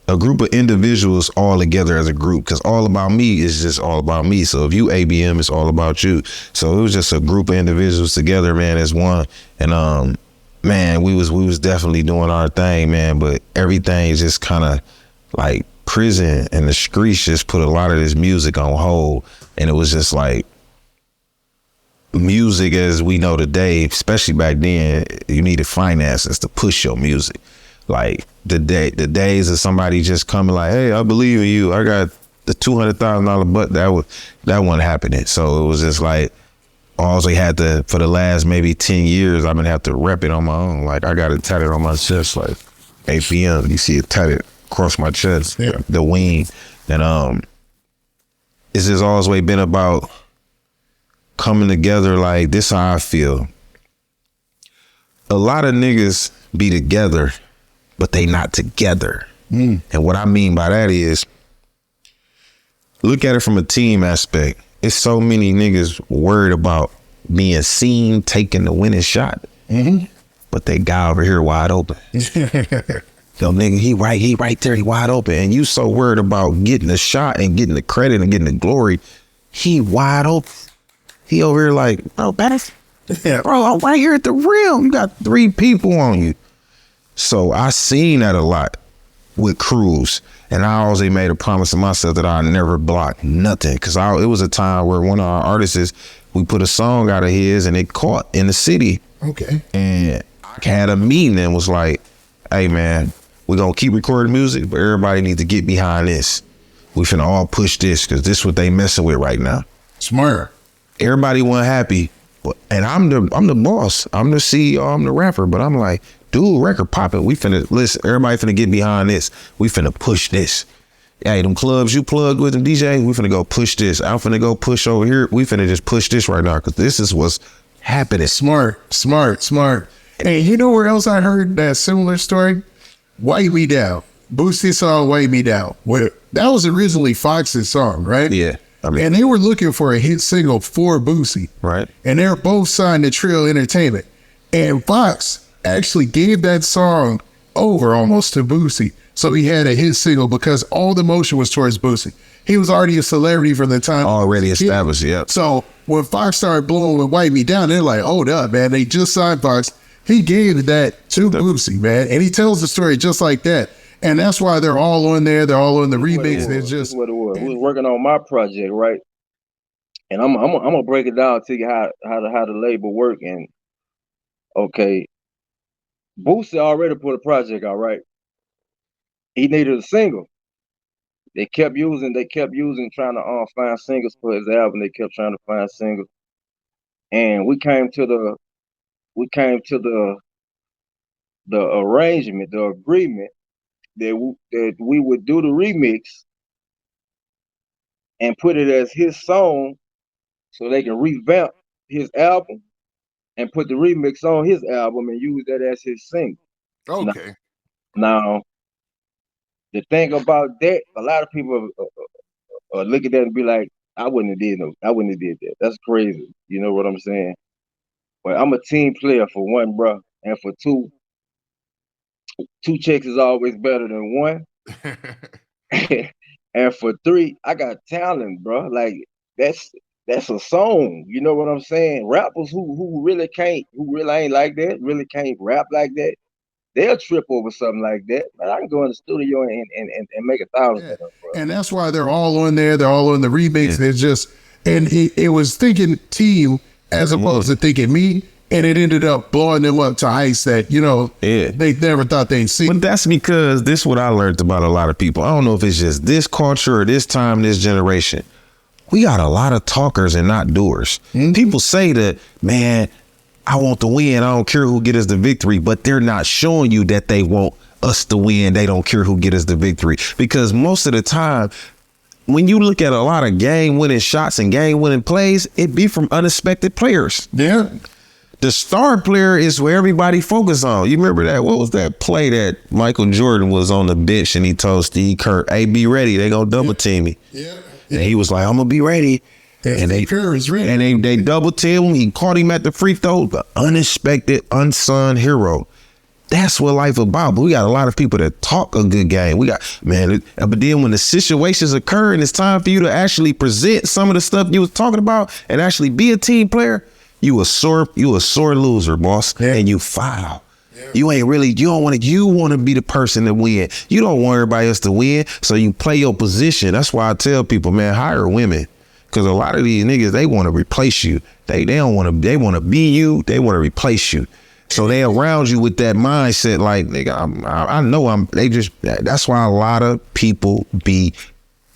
a group of individuals all together as a group, because All About Me is just all about me. So if you ABM, it's all about you. So it was just a group of individuals together, man, as one. And man, we was definitely doing our thing, man, but everything just kind of like prison and the streets just put a lot of this music on hold. And it was just like, music as we know today, especially back then, you needed finances to push your music. Like the days of somebody just coming like, hey, I believe in you, I got the $200,000 but that wasn't happening. So it was just like, all they had to, for the last maybe 10 years, I've been have to rep it on my own. Like I got it tatted on my chest, like APM, you see it tatted across my chest, yeah. The wing. And it's just always been about coming together. Like, this how I feel. A lot of niggas be together, but they not together. And what I mean by that is, look at it from a team aspect. It's so many niggas worried about being seen taking the winning shot, but they guy over here wide open. Yo, nigga, he right there, he wide open. And you so worried about getting the shot and getting the credit and getting the glory, he wide open. He over here like, bro, Bass, bro, I'm right here at the rim. You got 3 people on you. So I seen that a lot with crews. And I always made a promise to myself that I never block nothing. Because it was a time where one of our artists, we put a song out of his and it caught in the city. Okay. And I had a meeting and was like, hey, man, we're going to keep recording music, but everybody needs to get behind this. We finna all push this because this is what they messing with right now. Smart. Everybody wasn't happy. And I'm the boss. I'm the CEO. I'm the rapper. But I'm like, dude, record popping. We finna, listen, everybody finna get behind this. We finna push this. Hey, them clubs you plugged with them DJ, we finna go push this. I'm finna go push over here. We finna just push this right now because this is what's happening. Smart. Hey, you know where else I heard that similar story? Wipe Me Down. Boosie's song, Wipe Me Down. Where that was originally Fox's song, right? Yeah. And they were looking for a hit single for Boosie. Right. And they were both signed to Trill Entertainment. And Fox actually gave that song over almost to Boosie. So he had a hit single because all the motion was towards Boosie. He was already a celebrity from the time. Already established, yeah. So when Fox started blowing with Wipe Me Down, they're like, hold up, man. They just signed Fox. He gave that to Boosie, man. And he tells the story just like that. And that's why they're all on there. They're all on the remix. They're just what it was. We was working on my project, right? And I'm gonna break it down to you how the label work. And okay, Boosie already put a project out, right? He needed a single. They kept using, trying to find singles for his album. They kept trying to find singles, and we came to the arrangement, the agreement that we would do the remix and put it as his song, so they can revamp his album and put the remix on his album and use that as his single. Okay. Now the thing about that, a lot of people look at that and be like, I wouldn't have did that. That's crazy. You know what I'm saying? But I'm a team player for one, bro, and for two checks is always better than one. And for three, I got talent, bro. Like that's a song. You know what I'm saying? Rappers who really ain't like that, really can't rap like that. They'll trip over something like that. But I can go in the studio and make 1,000 of them, bro. And that's why they're all on there. They're all on the remix. Yeah. It's just, and it was thinking team as opposed to thinking me. And it ended up blowing them up to heights that, you know, they never thought they'd see. But that's because this is what I learned about a lot of people. I don't know if it's just this culture or this time, this generation. We got a lot of talkers and not doers. Mm-hmm. People say that, man, I want to win. I don't care who get us the victory, but they're not showing you that they want us to win. They don't care who get us the victory. Because most of the time, when you look at a lot of game-winning shots and game-winning plays, it be from unexpected players. Yeah. The star player is where everybody focus on. You remember that? What was that play that Michael Jordan was on the bench and he told Steve Kerr, hey, be ready. They gonna double team me. Yeah. And he was like, I'm gonna be ready. And Kerr is ready. And they double team him. He caught him at the free throw. The unexpected, unsung hero. That's what life about. But we got a lot of people that talk a good game. We got, man, but then when the situations occur and it's time for you to actually present some of the stuff you was talking about and actually be a team player, you a sore loser, boss, and you foul. Yeah. You want to be the person to win. You don't want everybody else to win, so you play your position. That's why I tell people, man, hire women, because a lot of these niggas, they want to replace you. They want to be you. They want to replace you. So they around you with that mindset, like, nigga, that's why a lot of people be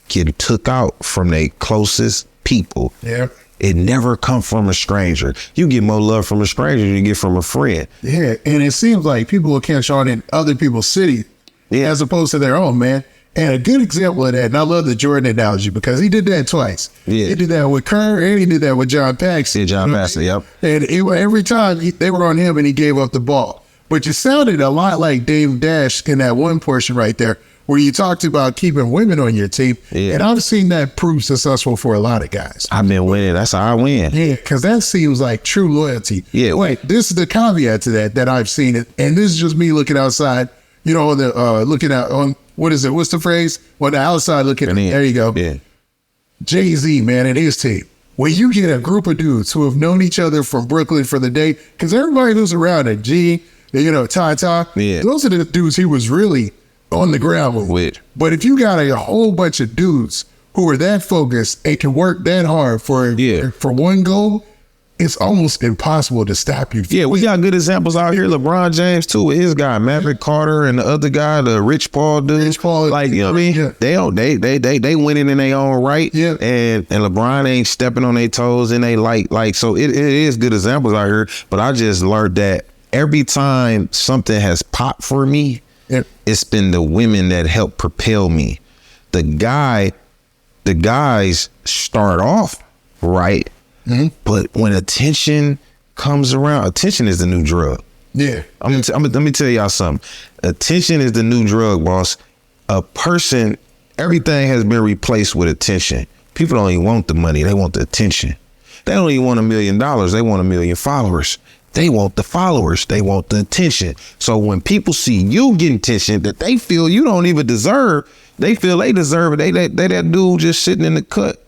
getting took out from their closest people. Yeah. It never come from a stranger. You get more love from a stranger than you get from a friend. Yeah, and it seems like people will catch on in other people's city as opposed to their own, man. And a good example of that, and I love the Jordan analogy because he did that twice. Yeah. He did that with Kerr and he did that with John Paxson. Yeah, John Paxson, yep. And every time they were on him and he gave up the ball. But you sounded a lot like Dave Dash in that one portion right there, where you talked about keeping women on your team. Yeah. And I've seen that prove successful for a lot of guys. I've been winning. That's how I win. Yeah, because that seems like true loyalty. Yeah. Wait, this is the caveat to that I've seen it. And this is just me looking outside, you know, looking out on, what is it? What's the phrase? Well, the outside looking in. There you go. Yeah. Jay-Z, man, and his team. When you get a group of dudes who have known each other from Brooklyn for the day, because everybody who's around it, G, you know, Ty, those are the dudes he was really on the ground with. But if you got a whole bunch of dudes who are that focused and can work that hard for one goal, it's almost impossible to stop you. Yeah, we got good examples out here. LeBron James too, with his guy Maverick Carter, and the other guy, the Rich Paul dude. Rich Paul, like, you know what I mean? Yeah. They winning in their own right. Yeah. And LeBron ain't stepping on their toes, and they like so it is good examples out here. But I just learned that every time something has popped for me, it's been the women that help propel me. The guys start off right. Mm-hmm. But when attention comes around, attention is the new drug. Yeah. Let me tell y'all something. Attention is the new drug, boss. Everything has been replaced with attention. People don't even want the money. They want the attention. They don't even want $1 million. They want 1 million followers. They want the followers. They want the attention. So when people see you getting attention that they feel you don't even deserve, they feel they deserve it. They that dude just sitting in the cut.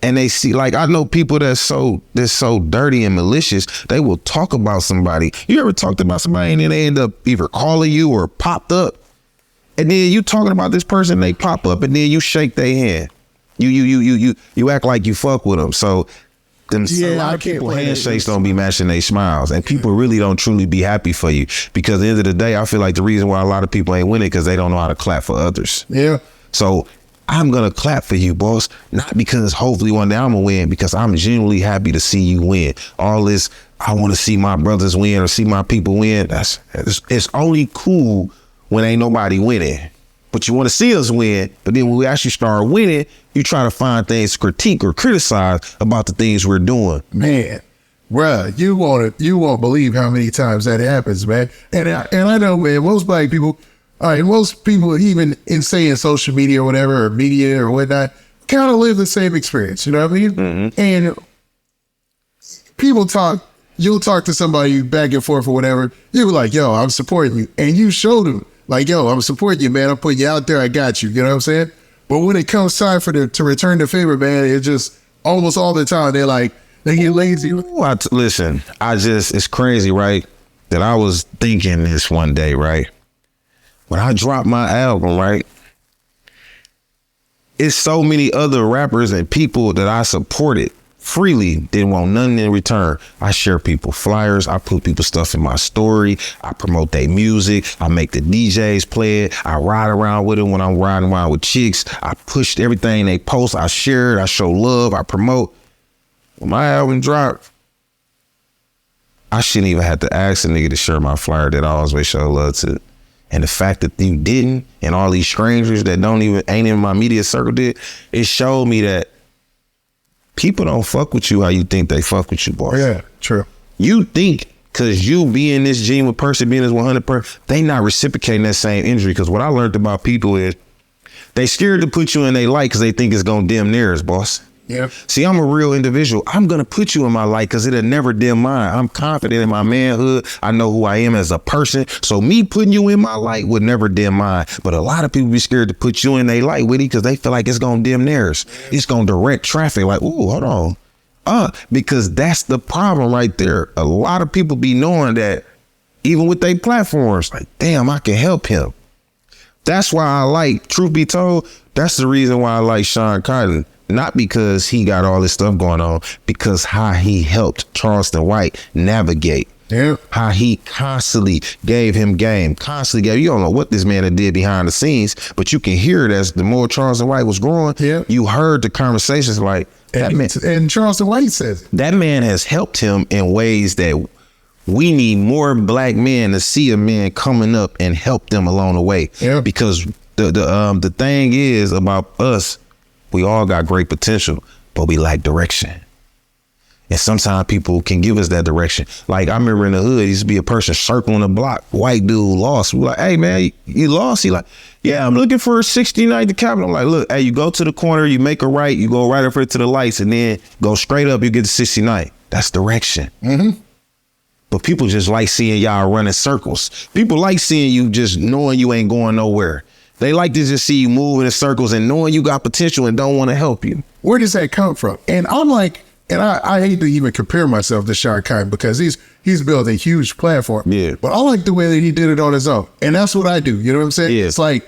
And they see, like, I know people that's so dirty and malicious, they will talk about somebody. You ever talked about somebody and then they end up either calling you or popped up? And then you talking about this person, they pop up and then you shake their hand. You act like you fuck with them. So a lot of people handshakes don't be matching their smiles, and people really don't truly be happy for you, because at the end of the day, I feel like the reason why a lot of people ain't winning because they don't know how to clap for others. Yeah. So I'm gonna clap for you, boss, not because hopefully one day I'm gonna win, because I'm genuinely happy to see you win. All this, I want to see my brothers win or see my people win. It's only cool when ain't nobody winning. But you want to see us win, but then when we actually start winning, you try to find things to critique or criticize about the things we're doing. Man, bruh, you won't believe how many times that happens, man. And I know, man, most black people, most people even in saying social media or whatever, or media or whatnot, kind of live the same experience. You know what I mean? Mm-hmm. And people talk. You'll talk to somebody back and forth or whatever. You were like, yo, I'm supporting you. And you showed them, like, yo, I'm supporting you, man. I'm putting you out there. I got you. You know what I'm saying? But when it comes time for them to return the favor, man, it's just almost all the time. They're like, they get lazy. Listen, it's crazy, right? That I was thinking this one day, right? When I dropped my album, right? It's so many other rappers and people that I supported freely, didn't want nothing in return. I share people flyers. I put people stuff in my story. I promote their music. I make the DJs play it. I ride around with them when I'm riding around with chicks. I pushed everything they post. I share it. I show love. I promote. When my album dropped, I shouldn't even have to ask a nigga to share my flyer that I always show love to. And the fact that you didn't, and all these strangers that ain't in my media circle did, it showed me that people don't fuck with you how you think they fuck with you, boss. Yeah, true. You think because you being this genuine person, being this 100 person, they not reciprocating that same injury. Because what I learned about people is they scared to put you in their light because they think it's going to dim theirs, boss. Yeah. See, I'm a real individual. I'm going to put you in my light because it'll never dim mine. I'm confident in my manhood. I know who I am as a person. So me putting you in my light would never dim mine. But a lot of people be scared to put you in their light with it because they feel like it's going to dim theirs. It's going to direct traffic. Like, ooh, hold on. Because that's the problem right there. A lot of people be knowing that even with their platforms, like, damn, I can help him. That's why I like, truth be told, that's the reason why I like Sean Cotton. Not because he got all this stuff going on, because how he helped Charleston White navigate. Yeah. How he constantly gave him game, you don't know what this man did behind the scenes, but you can hear it as the more Charleston White was growing. Yeah. You heard the conversations like that man. And Charleston White says it. That man has helped him in ways that we need more black men to see a man coming up and help them along the way. Yeah. Because the thing is about us, we all got great potential, but we lack direction. And sometimes people can give us that direction. Like I remember in the hood, used to be a person circling the block. White dude lost. We like, hey man, you lost? He like, yeah, I'm looking for a 69 DeKalb. I'm like, look, hey, you go to the corner, you make a right, you go right up here to the lights, and then go straight up, you get to 69. That's direction. Mm-hmm. But people just like seeing y'all running circles. People like seeing you just knowing you ain't going nowhere. They like to just see you moving in circles and knowing you got potential and don't want to help you. Where does that come from? And I'm like, and I hate to even compare myself to Sean Cotton because he's built a huge platform. Yeah. But I like the way that he did it on his own. And that's what I do. You know what I'm saying? Yeah. It's like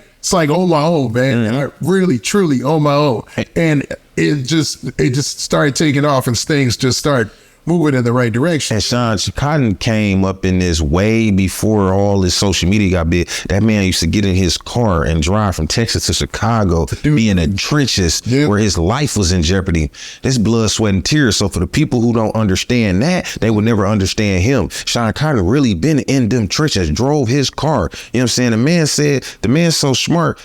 on my own, man. Mm-hmm. I really, truly on my own. And it just started taking off and things just start moving in the right direction. And Sean Cotton came up in this way before all this social media got big. That man used to get in his car and drive from Texas to Chicago, be in the trenches where his life was in jeopardy. This blood, sweat, and tears. So for the people who don't understand that, they will never understand him. Sean Cotton really been in them trenches, drove his car. You know what I'm saying? The man's so smart.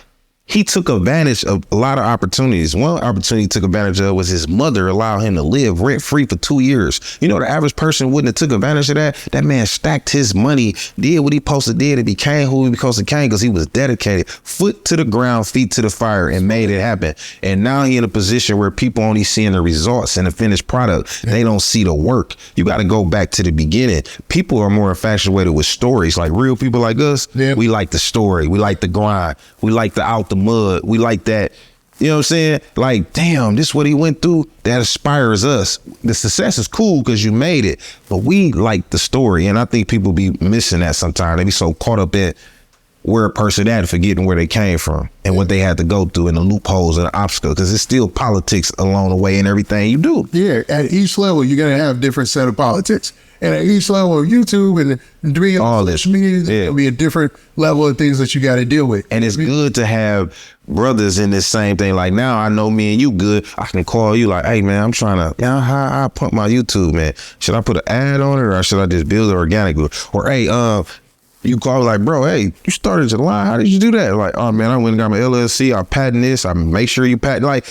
He took advantage of a lot of opportunities. One opportunity he took advantage of was his mother allowed him to live rent-free for 2 years. You know, the average person wouldn't have took advantage of that. That man stacked his money, did what he supposed to did, and became who he supposed to became because he was dedicated. Foot to the ground, feet to the fire, and made it happen. And now he in a position where people only seeing the results and the finished product. They don't see the work. You got to go back to the beginning. People are more infatuated with stories. Like real people like us, we like the story. We like the grind. We like the out the mud. We like that. You know what I'm saying? Like, damn, this is what he went through. That inspires us. The success is cool because you made it, but we like the story. And I think people be missing that sometimes. They be so caught up in where a person at, forgetting where they came from and what they had to go through and the loopholes and the obstacles, because it's still politics along the way in everything you do. Yeah, at each level, you're going to have different set of politics. And at each level of YouTube and doing all this media, there'll be a different level of things that you got to deal with. And it's good to have brothers in this same thing. Like now I know me and you good. I can call you like, hey man, I'm trying to, how I pump my YouTube, man. Should I put an ad on it or should I just build it organically? Or hey, you call me like, bro, hey, you started July. How did you do that? Like, oh man, I went and got my LLC. I patent this. I make sure you patent. Like,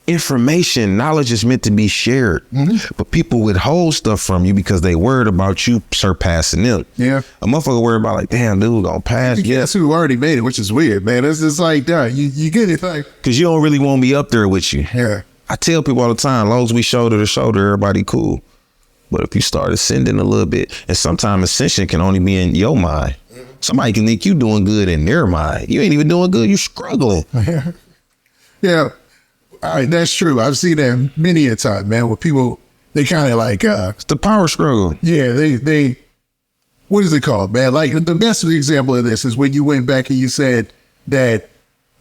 information, knowledge is meant to be shared. But people withhold stuff from you because they worried about you surpassing them. Yeah. A motherfucker worried about like, damn, dude, gonna pass. Guess who already made it, which is weird, man. It's just like, you get it, like, because you don't really want me up there with you. Yeah. I tell people all the time, as long as we shoulder to shoulder, everybody cool. But if you start ascending a little bit, and sometimes ascension can only be in your mind. Somebody can think you doing good in their mind. You ain't even doing good, you struggling. Yeah. All right, that's true. I've seen that many a time, man, where people, they kind of like, It's the power struggle. yeah, they, what is it called, man? Like, the best example of this is when you went back and you said that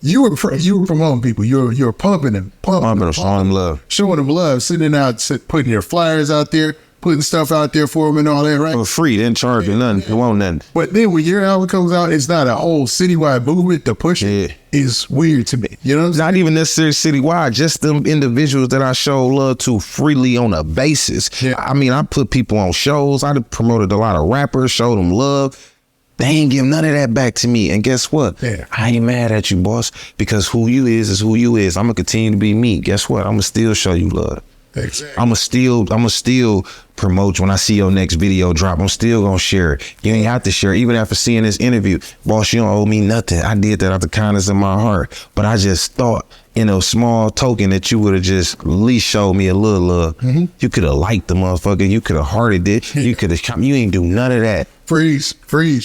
you were promoting people. You're pumping them, Showing them love. showing them love, sending out, putting your flyers out there, putting stuff out there for them and all that, right? For free, didn't charge you nothing. It won't nothing. But then when your album comes out, it's not a whole citywide movement to push it. Yeah. It's weird to me. You know what I'm saying? Not even necessarily citywide, just them individuals that I show love to freely on a basis. Yeah. I mean, I put people on shows. I promoted a lot of rappers, showed them love. They ain't give none of that back to me. And guess what? Yeah. I ain't mad at you, boss, because who you is who you is. I'm gonna continue to be me. Guess what? I'm gonna still show you love. Exactly. I'ma still promote you when I see your next video drop. I'm still gonna share it. You ain't have to share it. Even after seeing this interview, boss, you don't owe me nothing. I did that out the kindness of my heart. But I just thought, in a small token, that you would have just at least showed me a little love. You could have liked the motherfucker. You could have hearted it. You could have come. You ain't do none of that. Freeze.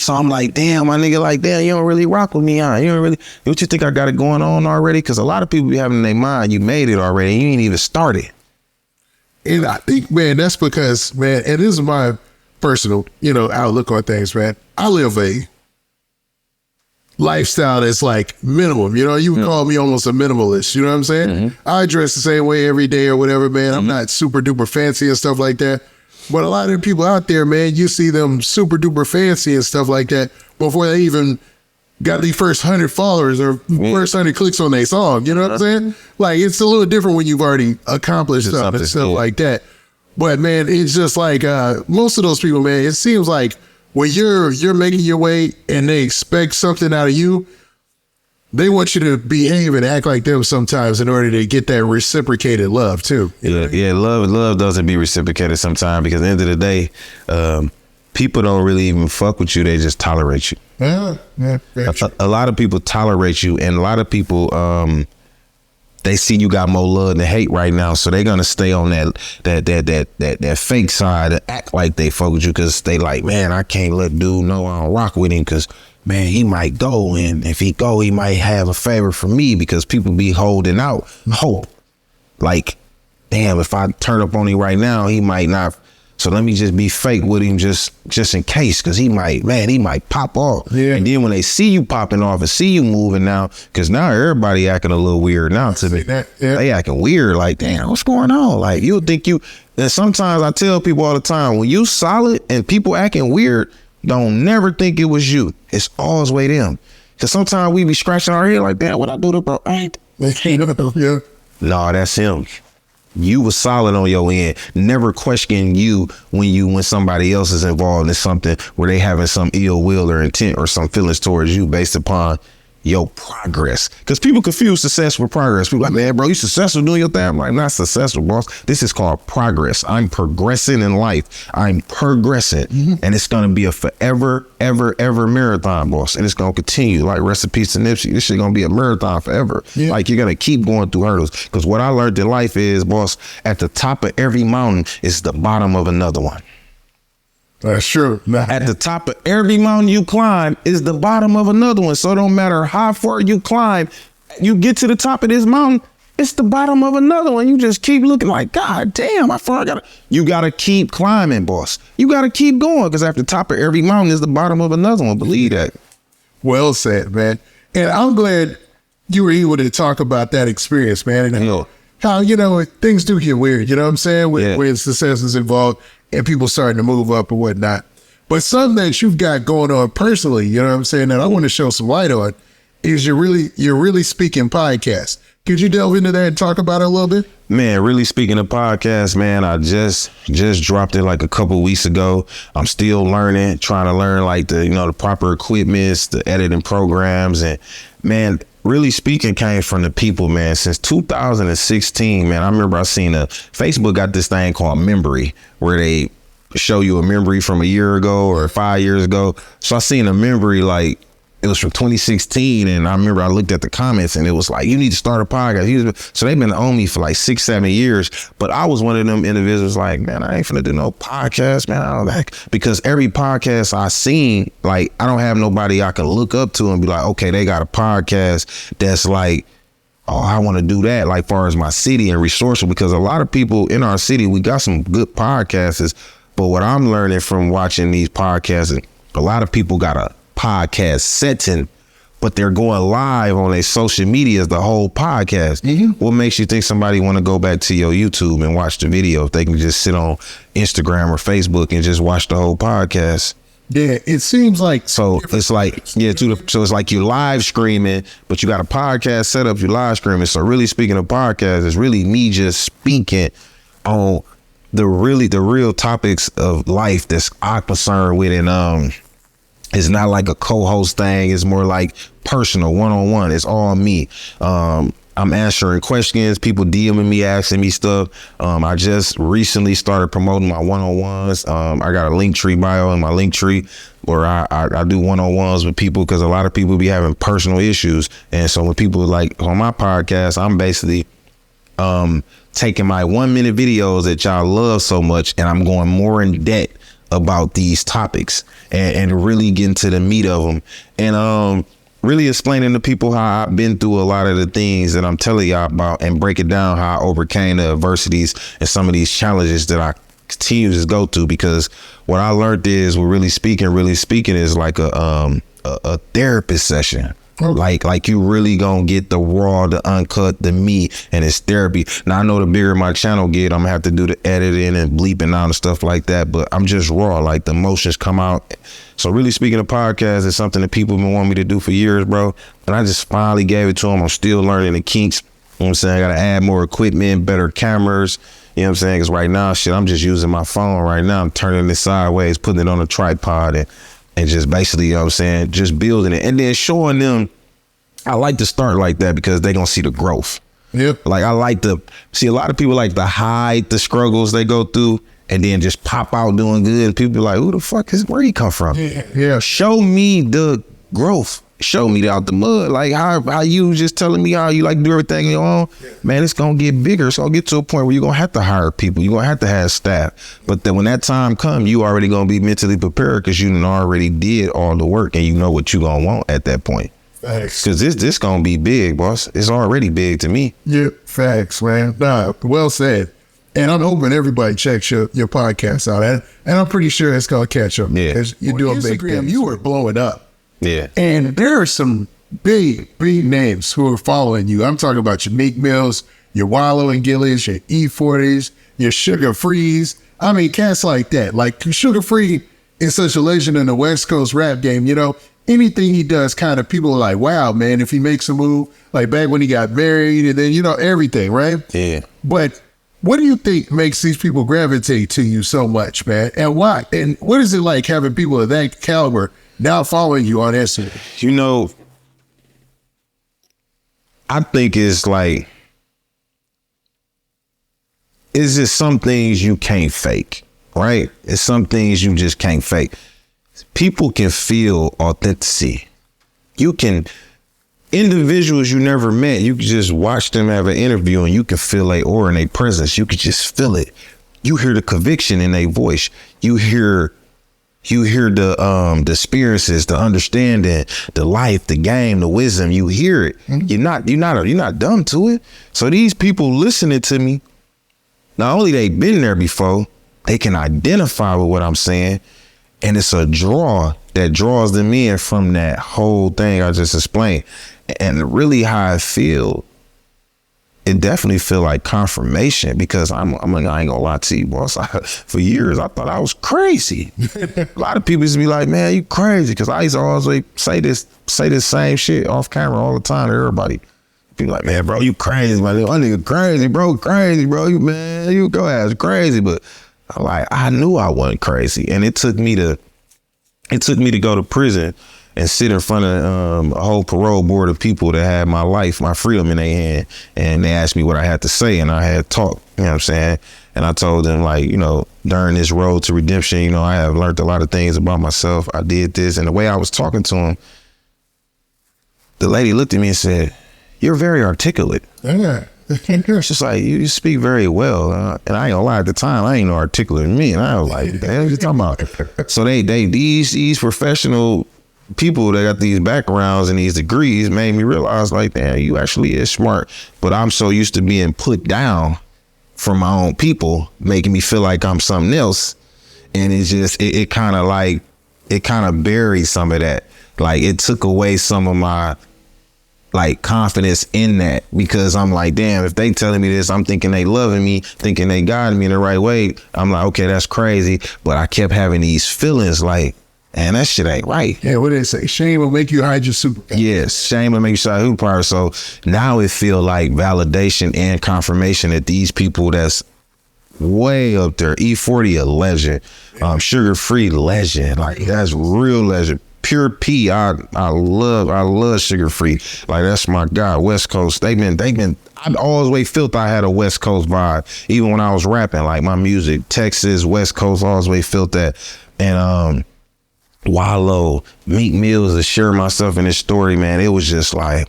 So I'm like, damn, my nigga, like, damn, you don't really rock with me, huh? You don't really, what you think I got it going on already? Because a lot of people be having in their mind, you made it already, and you ain't even started. And I think, man, that's because, man, and this is my personal, outlook on things, man. I live a lifestyle that's like minimum. You would call me almost a minimalist. You know what I'm saying? I dress the same way every day or whatever, man. I'm not super duper fancy and stuff like that. But a lot of the people out there, man, you see them super duper fancy and stuff like that before they even got the first 100 followers or first 100 clicks on their song. You know what I'm saying? Like, it's a little different when you've already accomplished stuff and stuff like that. But man, it's just like most of those people, man, it seems like when you're making your way and they expect something out of you, they want you to behave and act like them sometimes in order to get that reciprocated love too. Yeah, love doesn't be reciprocated sometimes, because at the end of the day, people don't really even fuck with you. They just tolerate you. Yeah. A lot of people tolerate you, and a lot of people, they see you got more love than hate right now, so they're gonna stay on that fake side and act like they fuck with you, because they like, man, I can't let dude know I don't rock with him, because man, he might go, and if he go, he might have a favor for me, because people be holding out hope. Like, damn, if I turn up on him right now, he might not. So let me just be fake with him just in case, because he might pop off. Yeah. And then when they see you popping off and see you moving now, because now everybody acting a little weird now to me. They acting weird, like, damn, what's going on? Like, you'll think you, and sometimes I tell people all the time, when you solid and people acting weird, don't never think it was you. It's always way them. Because sometimes we be scratching our head like, damn, what I do to bro? Yeah. No, that's him. You was solid on your end, never questioning you when somebody else is involved in something where they having some ill will or intent or some feelings towards you based upon your progress. Because people confuse success with progress. People like, man, bro, you successful doing your thing. I'm like, not successful, boss. This is called progress. I'm progressing in life. I'm progressing. And it's going to be a forever, ever marathon, boss. And it's going to continue. Like, rest in peace to Nipsey. This shit going to be a marathon forever. Yeah. Like, you're going to keep going through hurdles. Because what I learned in life is, boss, at the top of every mountain is the bottom of another one. That's true. At the top of every mountain you climb is the bottom of another one. So it don't matter how far you climb, you get to the top of this mountain, it's the bottom of another one. You just keep looking like, God damn, how far I gotta. You gotta keep climbing, boss. You gotta keep going, because at the top of every mountain is the bottom of another one. Believe that. Well said, man. And I'm glad you were able to talk about that experience, man. And how, things do get weird, you know what I'm saying? When success is involved and people starting to move up and whatnot. But something that you've got going on personally, you know what I'm saying, that I want to show some light on is you're really speaking podcast. Could you delve into that and talk about it a little bit? Man, really speaking of podcasts, man, I just dropped it like a couple weeks ago. I'm still learning, trying to learn like the proper equipments, the editing programs, and man, really speaking came from the people, man. Since 2016, man, I remember I seen Facebook got this thing called Memory, where they show you a memory from a year ago or 5 years ago. So I seen a memory like it was from 2016, and I remember I looked at the comments and it was like, you need to start a podcast. So they've been on me for like 6-7 years, but I was one of them individuals like, man, I ain't finna do no podcast, man. I don't like, because every podcast I seen, like, I don't have nobody I can look up to and be like, okay, they got a podcast that's like, oh, I want to do that, like far as my city and resourceful, because a lot of people in our city, we got some good podcasts, but what I'm learning from watching these podcasts, a lot of people got a podcast setting, but they're going live on their social media as the whole podcast. Mm-hmm. What makes you think somebody want to go back to your YouTube and watch the video if they can just sit on Instagram or Facebook and just watch the whole podcast? Yeah, it seems like so. It's like so it's like you're live streaming, but you got a podcast set up. You're live streaming. So really, speaking of podcasts, it's really me just speaking on the real topics of life that's I'm concerned with, and it's not like a co-host thing. It's more like personal, one-on-one. It's all me. I'm answering questions, people DMing me, asking me stuff. I just recently started promoting my one-on-ones. I got a Linktree bio in my Linktree where I do one-on-ones with people, because a lot of people be having personal issues. And so when people like on my podcast, I'm basically taking my 1-minute videos that y'all love so much, and I'm going more in depth about these topics and really getting to the meat of them, and really explaining to people how I've been through a lot of the things that I'm telling y'all about, and break it down how I overcame the adversities and some of these challenges that I continue to go through. Because what I learned is, really speaking is like a therapist session. Like you really gonna get the raw, the uncut, the meat, and it's therapy. Now I know the bigger my channel get, I'm gonna have to do the editing and bleeping out and stuff like that, but I'm just raw, like the emotions come out. So really speaking of podcasts, it's something that people have been wanting me to do for years, bro. And I just finally gave it to them. I'm still learning the kinks. You know what I'm saying? I gotta add more equipment, better cameras. You know what I'm saying? Because right now, shit, I'm just using my phone right now. I'm turning it sideways, putting it on a tripod, and just basically, you know what I'm saying, just building it and then showing them. I like to start like that because they gonna see the growth. Yep. Like I like to see a lot of people like to hide the struggles they go through and then just pop out doing good. And people be like, who the fuck where he come from? Yeah. Show me the growth. Show me out the mud. Like how you just telling me how you like to do everything on your own. Yeah. Man, it's gonna get bigger. It's gonna get to a point where you're gonna have to hire people. You're gonna have to have staff. But then when that time comes, you already gonna be mentally prepared because you already did all the work and you know what you gonna want at that point. Facts. Because this gonna be big, boss. It's already big to me. Yeah, facts, man. Nah, well said. And I'm hoping everybody checks your podcast out. And I'm pretty sure it's gonna catch up. Yeah. You're doing big things. You were blowing up. Yeah. And there are some big names who are following you. I'm talking about your Meek Mills, your Wallo and Gilles, your E40s, your Sugar Frees. I mean, cats like that. Like Sugar Free is such a legend in the West Coast rap game, you know. Anything he does, kind of people are like, wow, man, if he makes a move, like back when he got married and then, you know, everything, right? Yeah. But what do you think makes these people gravitate to you so much, man? And why? And what is it like having people of that caliber now following you on Instagram? You know, I think it's like, it's just some things you can't fake, right? It's some things you just can't fake. People can feel authenticity. Individuals you never met, you can just watch them have an interview and you can feel their aura and their presence. You can just feel it. You hear the conviction in their voice. You hear the experiences, the understanding, the life, the game, the wisdom. You hear it. Mm-hmm. You're not dumb to it. So these people listening to me, not only they been there before, they can identify with what I'm saying. And it's a draw that draws them in from that whole thing I just explained. And really how I feel, it definitely feel like confirmation, because I ain't gonna lie to you, boss. For years, I thought I was crazy. A lot of people used to be like, man, you crazy. Because I used to always say this same shit off camera all the time to everybody. People like, man, bro, you crazy, my nigga crazy, bro, you man, you go ass crazy. But I'm like, I knew I wasn't crazy, and it took me to go to prison and sit in front of a whole parole board of people that had my life, my freedom in their hand, and they asked me what I had to say, and I had talked, you know what I'm saying? And I told them, like, you know, during this road to redemption, you know, I have learned a lot of things about myself. I did this, and the way I was talking to them, the lady looked at me and said, "You're very articulate." Yeah. It's just like, you speak very well. And I ain't gonna lie, at the time, I ain't no articulate than me. And I was like, what the hell are you talking about? So these professional people that got these backgrounds and these degrees made me realize, like, damn, you actually is smart. But I'm so used to being put down from my own people, making me feel like I'm something else. And it's just, it kind of buried some of that. Like, it took away some of my, like, confidence in that, because I'm like, damn, if they telling me this, I'm thinking they loving me, thinking they guiding me in the right way. I'm like, okay, that's crazy. But I kept having these feelings like, man, that shit ain't right. Yeah, what do they say? Shame will make you hide your superpower. Yes, shame will make you hide your superpower. So now it feel like validation and confirmation that these people that's way up there, E40 a legend, Sugar Free legend, like that's real legend. Pure P, I love Sugar Free. Like, that's my guy. West Coast, they've been. I always felt I had a West Coast vibe, even when I was rapping. Like, my music, Texas, West Coast, always felt that. And Wallo, Meek Mills, to share myself in this story, man, it was just like,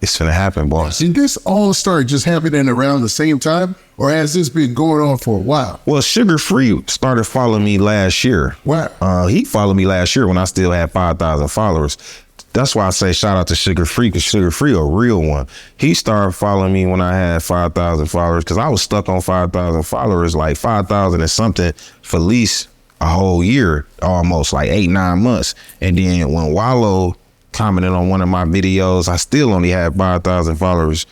it's gonna happen, boss. Did this all start just happening around the same time, or has this been going on for a while? Well, Sugar Free started following me last year. Wow. He followed me last year when I still had 5,000 followers. That's why I say shout out to Sugar Free, because Sugar Free a real one. He started following me when I had 5,000 followers, because I was stuck on 5,000 followers, like 5,000 and something for at least a whole year, almost like 8-9 months. And then when Wallo commented on one of my videos, I still only had 5,000 followers,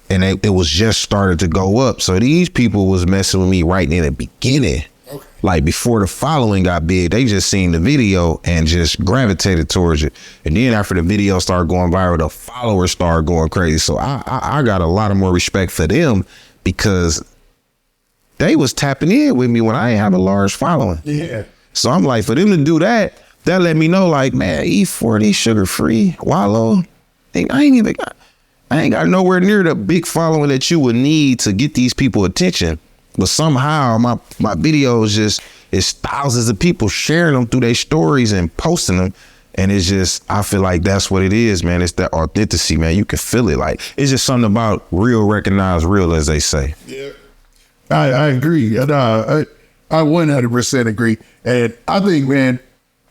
and it was just started to go up. So these people was messing with me right in the beginning. Okay. Like, before the following got big, they just seen the video and just gravitated towards it. And then after the video started going viral, the followers started going crazy. So I got a lot of more respect for them, because they was tapping in with me when I ain't have a large following. Yeah. So I'm like, for them to do that let me know, like, man, E40, Sugar Free, Wallo, I ain't got nowhere near the big following that you would need to get these people attention. But somehow my videos just, it's thousands of people sharing them through their stories and posting them. And it's just, I feel like that's what it is, man. It's that authenticity, man. You can feel it. Like, it's just something about real, recognize real, as they say. Yeah. I agree. And I 100% agree. And I think, man,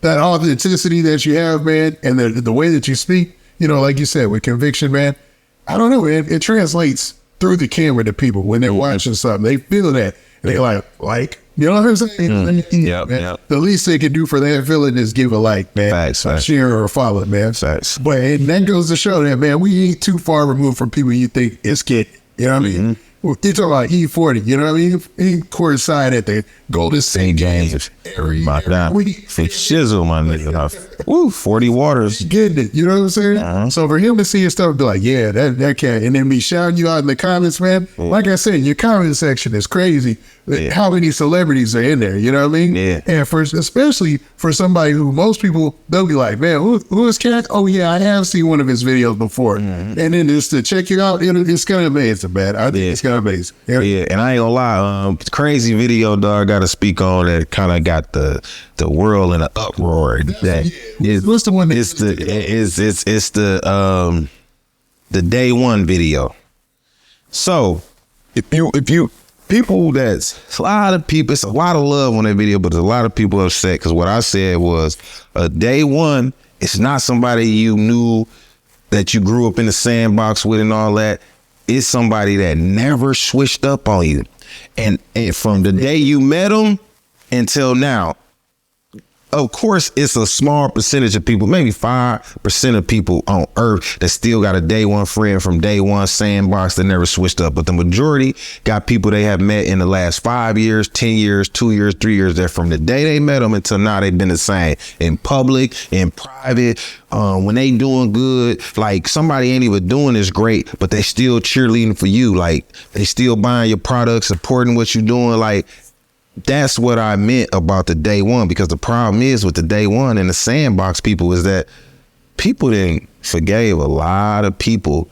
that authenticity that you have, man, and the way that you speak, you know, like you said, with conviction, man, I don't know, man, it translates through the camera to people when they're watching something. They feel that. And they're like, you know what I'm saying? Yep. The least they can do for that feeling is give a like, man. Facts. Share or follow, man. Facts. But and that goes to show that, man, we ain't too far removed from people you think it's getting. You know what I mean? Mm-hmm. You're talking about E40, you know what I mean? He courtside at the Golden State games. My God. Shizzle, my nigga. Woo, 40 waters. Getting it, you know what I'm saying? Uh-huh. So for him to see his stuff and be like, yeah, that cat, and then be shouting you out in the comments, man. Yeah. Like I said, your comment section is crazy. Yeah. How many celebrities are in there, you know what I mean? Yeah. And especially for somebody who most people, they'll be like, man, who is Cat? Oh yeah, I have seen one of his videos before. Mm-hmm. And then just to check you out, it's kind of amazing, man. I think it's kind of amazing. Yeah, and I ain't gonna lie, crazy video, dog, gotta speak on that kind of got the world in an uproar. What's the one? It's the day one video. So if you people, that's a lot of people, it's a lot of love on that video, but there's a lot of people upset because what I said was day one, it's not somebody you knew that you grew up in the sandbox with and all that. It's somebody that never switched up on you. And from the day you met them until now, of course, it's a small percentage of people, maybe 5% of people on earth that still got a day one friend from day one sandbox that never switched up. But the majority got people they have met in the last 5 years, 10 years, 2 years, 3 years, that from the day they met them until now, they've been the same in public, in private, when they doing good. Like, somebody ain't even doing this great, but they still cheerleading for you. Like, they still buying your products, supporting what you're doing. Like, that's what I meant about the day one, because the problem is with the day one and the sandbox people is that people didn't forgave a lot of people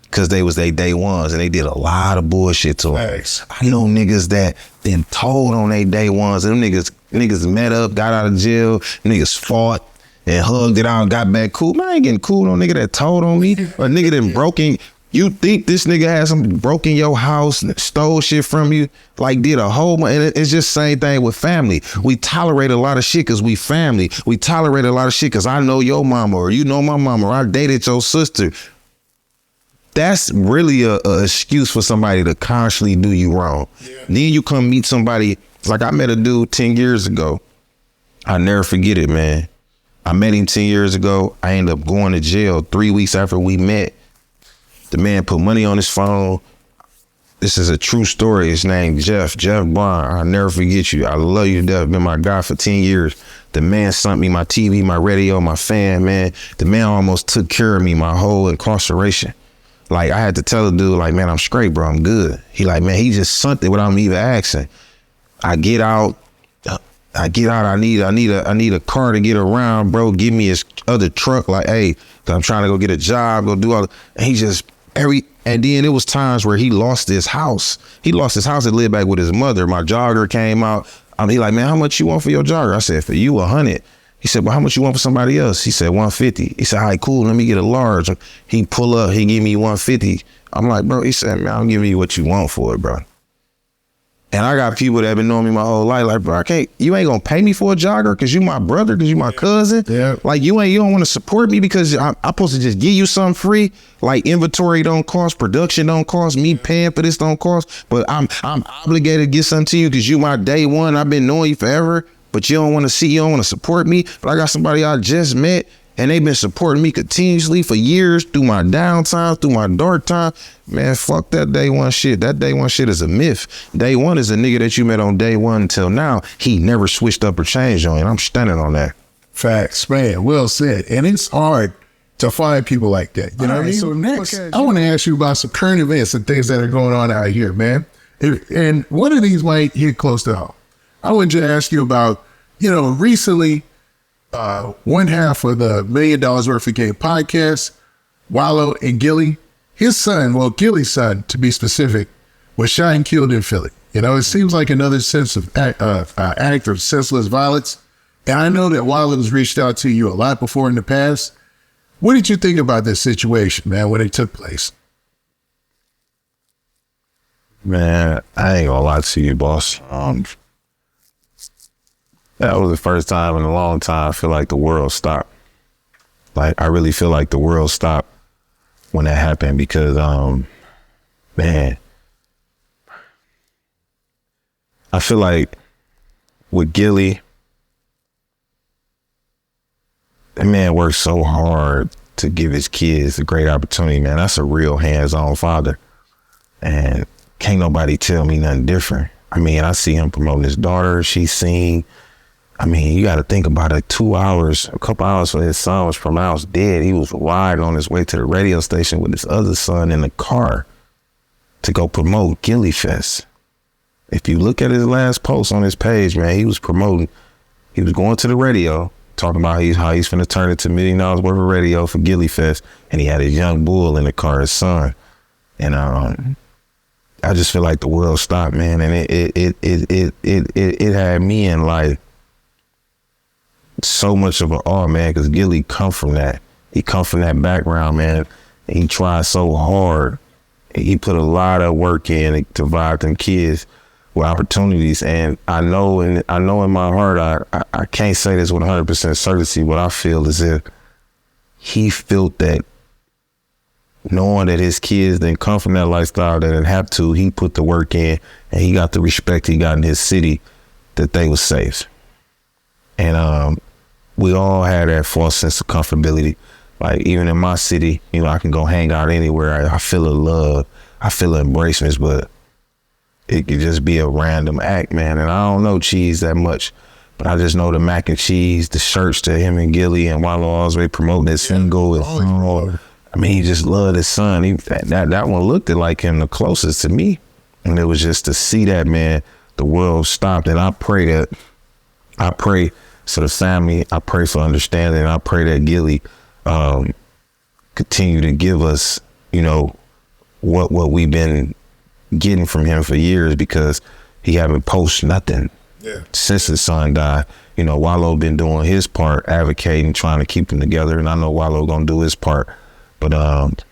because they was they day ones and they did a lot of bullshit to them. Thanks. I know niggas that been told on they day ones, and them niggas met up, got out of jail, niggas fought and hugged it out and got back cool. Man, I ain't getting cool on nigga that told on me. A nigga that broken. You think this nigga had something broke in your house, stole shit from you, like did a whole, and it's just same thing with family. We tolerate a lot of shit because we family. We tolerate a lot of shit because I know your mama, or you know my mama, or I dated your sister. That's really a excuse for somebody to constantly do you wrong. Yeah. Then you come meet somebody, like I met a dude 10 years ago. I'll never forget it, man. I met him 10 years ago. I ended up going to jail 3 weeks after we met. The man put money on his phone. This is a true story. His name Jeff Bond. I'll never forget you. I love you to death. Been my guy for 10 years. The man sent me my TV, my radio, my fan, man. The man almost took care of me my whole incarceration. Like, I had to tell the dude, like, man, I'm straight, bro. I'm good. He like, man, he just sent it without me even asking. I get out. I need a car to get around, bro. Give me his other truck. Like, hey, I'm trying to go get a job, go do all. And he just and then it was times where he lost his house. He lost his house and lived back with his mother. My jogger came out. He like, man, how much you want for your jogger? I said, for you, 100. He said, well, how much you want for somebody else? He said, 150. He said, all right, cool. Let me get a large. He pull up. He give me 150. I'm like, bro. He said, man, I'm giving you what you want for it, bro. And I got people that have been knowing me my whole life. Like, bro, you ain't gonna pay me for a jogger because you my brother, because you my cousin. Yeah. Like, you don't want to support me because I'm supposed to just give you something free. Like, inventory don't cost, production don't cost, me paying for this don't cost. But I'm obligated to get something to you because you my day one. I've been knowing you forever, but you don't want to support me. But I got somebody I just met, and they've been supporting me continuously for years through my downtime, through my dark time. Man, fuck that day one shit. That day one shit is a myth. Day one is a nigga that you met on day one until now. He never switched up or changed on it. I'm standing on that. Facts, man. Well said. And it's hard to find people like that. You know what I mean? So next, I want to ask you about some current events and things that are going on out here, man. And one of these might hit close to home. I want to ask you about, recently, one half of the $1 Million Worth of Game podcast, Wallo and Gille, his son, Gille's son, to be specific, was shot and killed in Philly. It seems like another sense of act of senseless violence. And I know that Wallo's reached out to you a lot before in the past. What did you think about this situation, man, when it took place? Man, I ain't gonna lie to you, boss. That was the first time in a long time I feel like the world stopped. Like, I really feel like the world stopped when that happened because, man, I feel like with Gille, that man worked so hard to give his kids a great opportunity, man. That's a real hands-on father. And can't nobody tell me nothing different. I mean, I see him promoting his daughter. She's seen. I mean, you got to think about it. A couple hours when his son was pronounced dead, he was riding on his way to the radio station with his other son in the car to go promote Gille Fest. If you look at his last post on his page, man, he was going to the radio, talking about how he's finna turn it to $1 million worth of radio for Gille Fest, and he had his young bull in the car, his son. And I just feel like the world stopped, man, and it had me in like so much of an awe, man, because Gille come from that. He come from that background, man. And he tried so hard. He put a lot of work in to provide them kids with opportunities. And I know in my heart, I can't say this with 100% certainty, but I feel as if he felt that, knowing that his kids didn't come from that lifestyle, they didn't have to, he put the work in and he got the respect he got in his city, that they was safe. And we all had that false sense of comfortability. Like, even in my city, you know, I can go hang out anywhere. I feel a love. I feel embracements, but it could just be a random act, man. And I don't know Cheese that much, but I just know the mac and cheese, the shirts that him and Gille and Wallo always promoting his single. I mean, he just loved his son. That one looked like him the closest to me. And it was just to see that, man, the world stopped. And I pray for the family. I pray for understanding. I pray that Gille continue to give us, you know, what we've been getting from him for years, because he haven't posted nothing since his son died. You know, Wallo been doing his part, advocating, trying to keep them together, and I know Wallo gonna do his part. But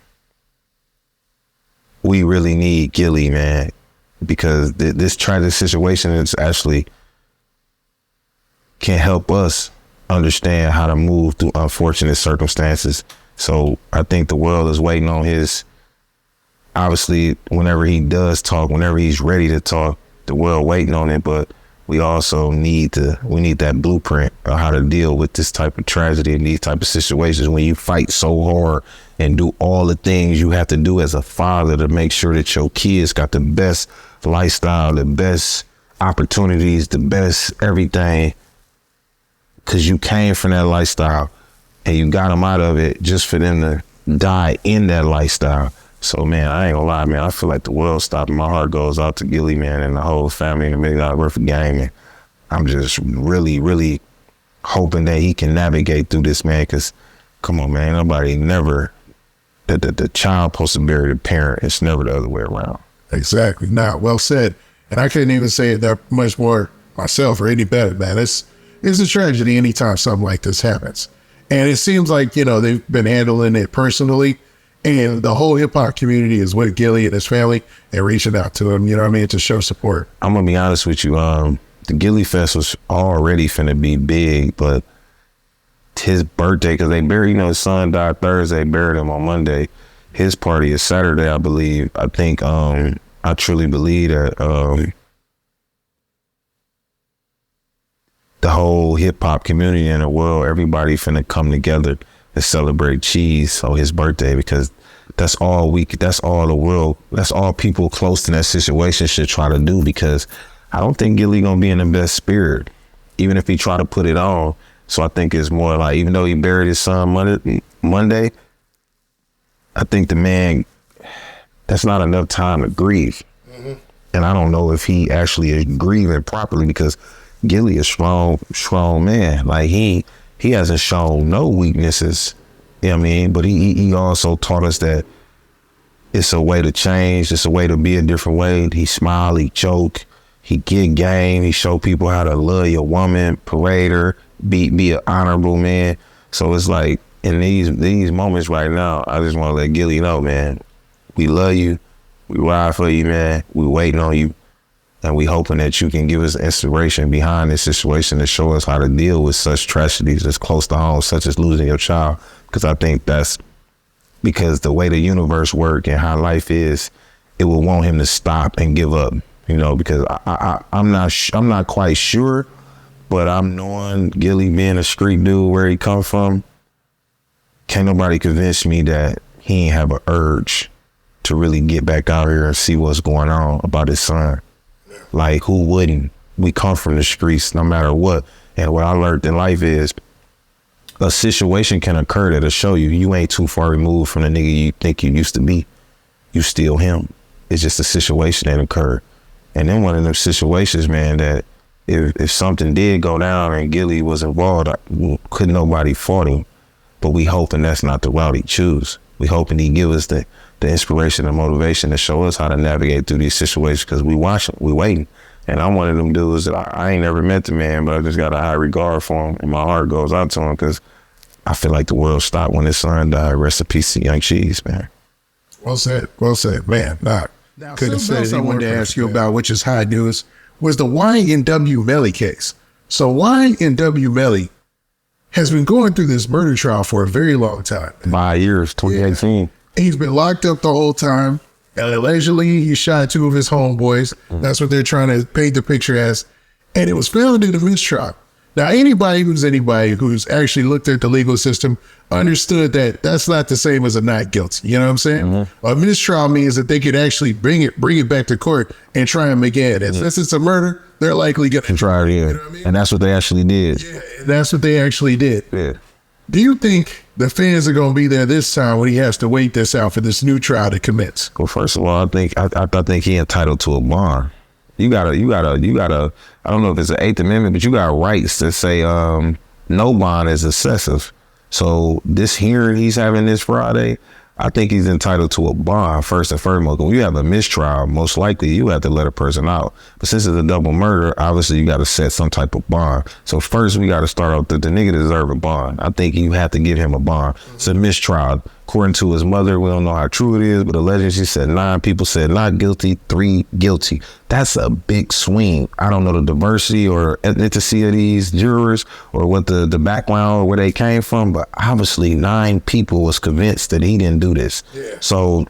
we really need Gille, man, because this tragic situation is actually can help us understand how to move through unfortunate circumstances. So I think the world is waiting on his, obviously, whenever he does talk, whenever he's ready to talk, the world waiting on it. But we also need that blueprint of how to deal with this type of tragedy and these type of situations when you fight so hard and do all the things you have to do as a father to make sure that your kids got the best lifestyle, the best opportunities, the best everything, because you came from that lifestyle and you got them out of it just for them to die in that lifestyle. So, man, I ain't gonna lie, man, I feel like the world stopped, and my heart goes out to Gille, man, and the whole family and $1 million worth of game. And I'm just really, really hoping that he can navigate through this, man, because, come on, man, nobody never, the child supposed to bury the parent. It's never the other way around. Exactly. Nah, well said. And I couldn't even say it that much more myself or any better, man. It's a tragedy anytime something like this happens. And it seems like, you know, they've been handling it personally, and the whole hip hop community is with Gille and his family and reaching out to him, you know what I mean, to show support. I'm gonna be honest with you. The Gille Fest was already finna be big, but his birthday, because they buried, you know, his son died Thursday, buried him on Monday. His party is Saturday, I believe. I think, I truly believe that the whole hip hop community in the world, everybody finna come together to celebrate Cheese on his birthday, because that's all the world, that's all people close to that situation should try to do, because I don't think Gille gonna be in the best spirit, even if he try to put it on. So I think it's more like, even though he buried his son Monday, I think the man, that's not enough time to grieve. Mm-hmm. And I don't know if he actually is grieving properly, because Gille is strong man. Like, he hasn't shown no weaknesses, you know what I mean? But he also taught us that it's a way to change. It's a way to be a different way. He smile, he joke, he get game. He show people how to love your woman, parade her, be an honorable man. So it's like, in these moments right now, I just want to let Gille know, man, we love you. We ride for you, man. We waiting on you. And we hoping that you can give us inspiration behind this situation to show us how to deal with such tragedies that's close to home, such as losing your child. Because I think that's because the way the universe works and how life is, it will want him to stop and give up. You know, because I'm not quite sure, but I'm knowing Gille being a street dude where he come from, can't nobody convince me that he ain't have an urge to really get back out here and see what's going on about his son. Like, who wouldn't? We come from the streets no matter what. And what I learned in life is a situation can occur that'll show you ain't too far removed from the nigga you think you used to be. You still him. It's just a situation that occurred. And then one of them situations, man, that if something did go down and Gille was involved, couldn't nobody fault him. But we hoping that's not the route he choose. We hoping he give us the inspiration and motivation to show us how to navigate through these situations, because we watching, we waiting. And I'm one of them dudes that I ain't never met the man, but I just got a high regard for him, and my heart goes out to him, because I feel like the world stopped when his son died. Rest in peace to Young Cheese, man. Well said, man. Nah, could have said I wanted to ask you about, which is high news, was the YNW Melly case. So YNW Melly has been going through this murder trial for a very long time. 5 years, 2018. Yeah. He's been locked up the whole time. And allegedly, he shot 2 of his homeboys. That's what they're trying to paint the picture as. And it was found in a mistrial. Now, anybody who's actually looked at the legal system understood that that's not the same as a not guilty. You know what I'm saying? Mm-hmm. A mistrial means that they could actually bring it back to court and try them again. And since it's a murder, they're likely going to try it again. You know what I mean? And that's what they actually did. Yeah, that's what they actually did. Yeah. Do you think the fans are going to be there this time when he has to wait this out for this new trial to commence? Well, first of all, I think he entitled to a bond. You gotta. I don't know if it's an 8th Amendment, but you got rights to say no bond is excessive. So this hearing he's having this Friday, I think he's entitled to a bond first and foremost. When you have a mistrial, most likely you have to let a person out. But since it's a double murder, obviously you got to set some type of bond. So first we got to start off that the nigga deserve a bond. I think you have to give him a bond. It's a mistrial. According to his mother, we don't know how true it is, but allegedly she said 9 people said not guilty, 3 guilty. That's a big swing. I don't know the diversity or ethnicity of these jurors or what the background or where they came from, but obviously 9 people was convinced that he didn't do this. Yeah. So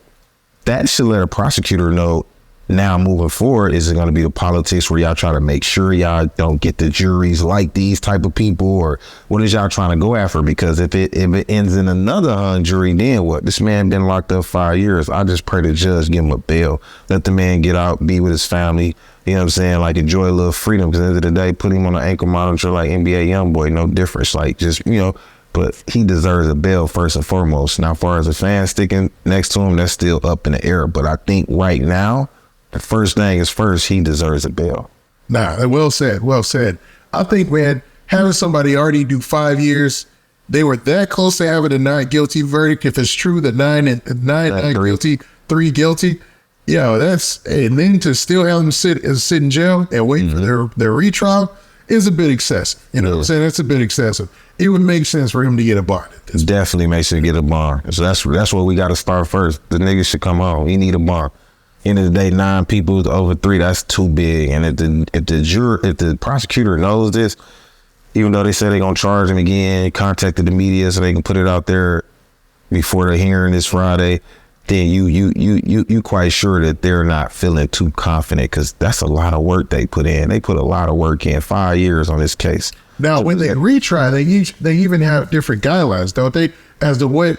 that should let a prosecutor know now moving forward, is it going to be the politics where y'all try to make sure y'all don't get the juries like these type of people, or what is y'all trying to go after? Because if it ends in another hung jury, then what? This man been locked up 5 years. I just pray the judge give him a bail. Let the man get out, be with his family. You know what I'm saying? Like, enjoy a little freedom. Because at the end of the day, put him on an ankle monitor like NBA YoungBoy, no difference. Like, just, you know, but he deserves a bail first and foremost. Now, as far as the fans sticking next to him, that's still up in the air. But I think right now, the first thing is first, he deserves a bail. Nah, well said, well said. I think, man, having somebody already do 5 years, they were that close to having a not guilty verdict. If it's true that nine not guilty, 3 guilty, yeah, and then to still have them sit in jail and wait for their retrial is a bit excessive. You know what I'm saying? That's a bit excessive. It would make sense for him to get a bond. Definitely makes him get a bond. So that's what we got to start first. The nigga should come home. He need a bond. End of the day, 9 people over 3, that's too big. And if the prosecutor knows this, even though they said they're gonna charge him again, contacted the media so they can put it out there before the hearing this Friday, then you quite sure that they're not feeling too confident, because that's a lot of work they put in. They put a lot of work in, 5 years on this case. Now, when they retry, they even have different guidelines, don't they, as to what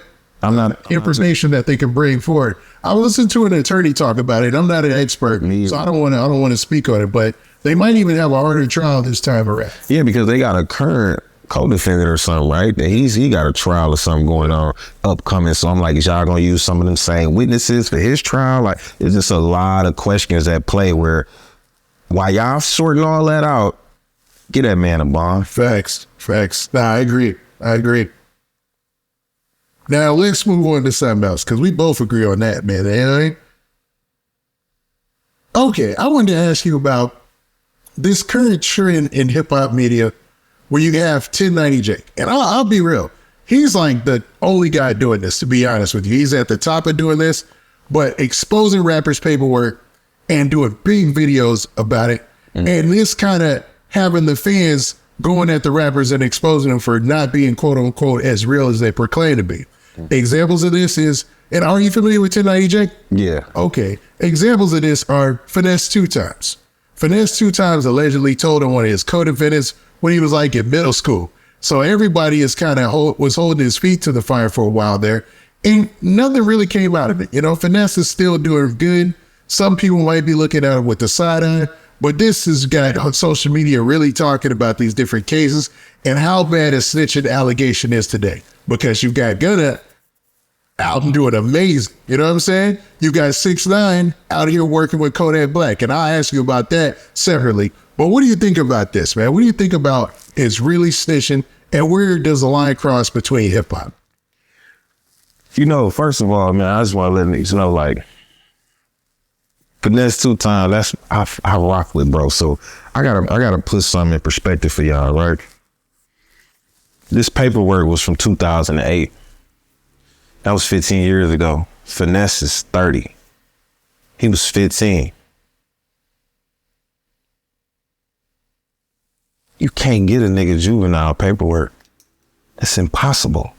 information that they can bring forward. I listened to an attorney talk about it. I'm not an expert, so I don't want to speak on it, but they might even have a harder trial this time around. Yeah, because they got a current co-defendant or something, right? He got a trial or something going on upcoming. So I'm like, is y'all gonna use some of them same witnesses for his trial? Like, there's just a lot of questions at play where, while y'all sorting all that out, get that man a bond. Facts. Nah, I agree. Now, let's move on to something else, because we both agree on that, man. Right? Okay, I wanted to ask you about this current trend in hip-hop media where you have 1090 Jake. And I'll be real. He's like the only guy doing this, to be honest with you. He's at the top of doing this, but exposing rappers' paperwork and doing big videos about it. And this kind of having the fans going at the rappers and exposing them for not being, quote unquote, as real as they proclaim to be. Examples of this is, and are you familiar with 1090 Jake? Yeah. Okay. Examples of this are Finesse2tymes. Finesse2tymes allegedly told on one of his co-defendants when he was like in middle school. So everybody is kind of was holding his feet to the fire for a while there, and nothing really came out of it. You know, Finesse is still doing good. Some people might be looking at it with the side eye, but this has got social media really talking about these different cases and how bad a snitching allegation is today. Because you've got Gunna out and doing amazing. You know what I'm saying? You got 6ix9ine out here working with Kodak Black. And I'll ask you about that separately. But what do you think about this, man? What do you think about is really snitching, and where does the line cross between hip hop? You know, first of all, man, I just want to let niggas know, like, Finesse2tymes, that's I rock with, bro. So I gotta put something in perspective for y'all, right? This paperwork was from 2008. That was 15 years ago. Finesse is 30. He was 15. You can't get a nigga juvenile paperwork. It's impossible.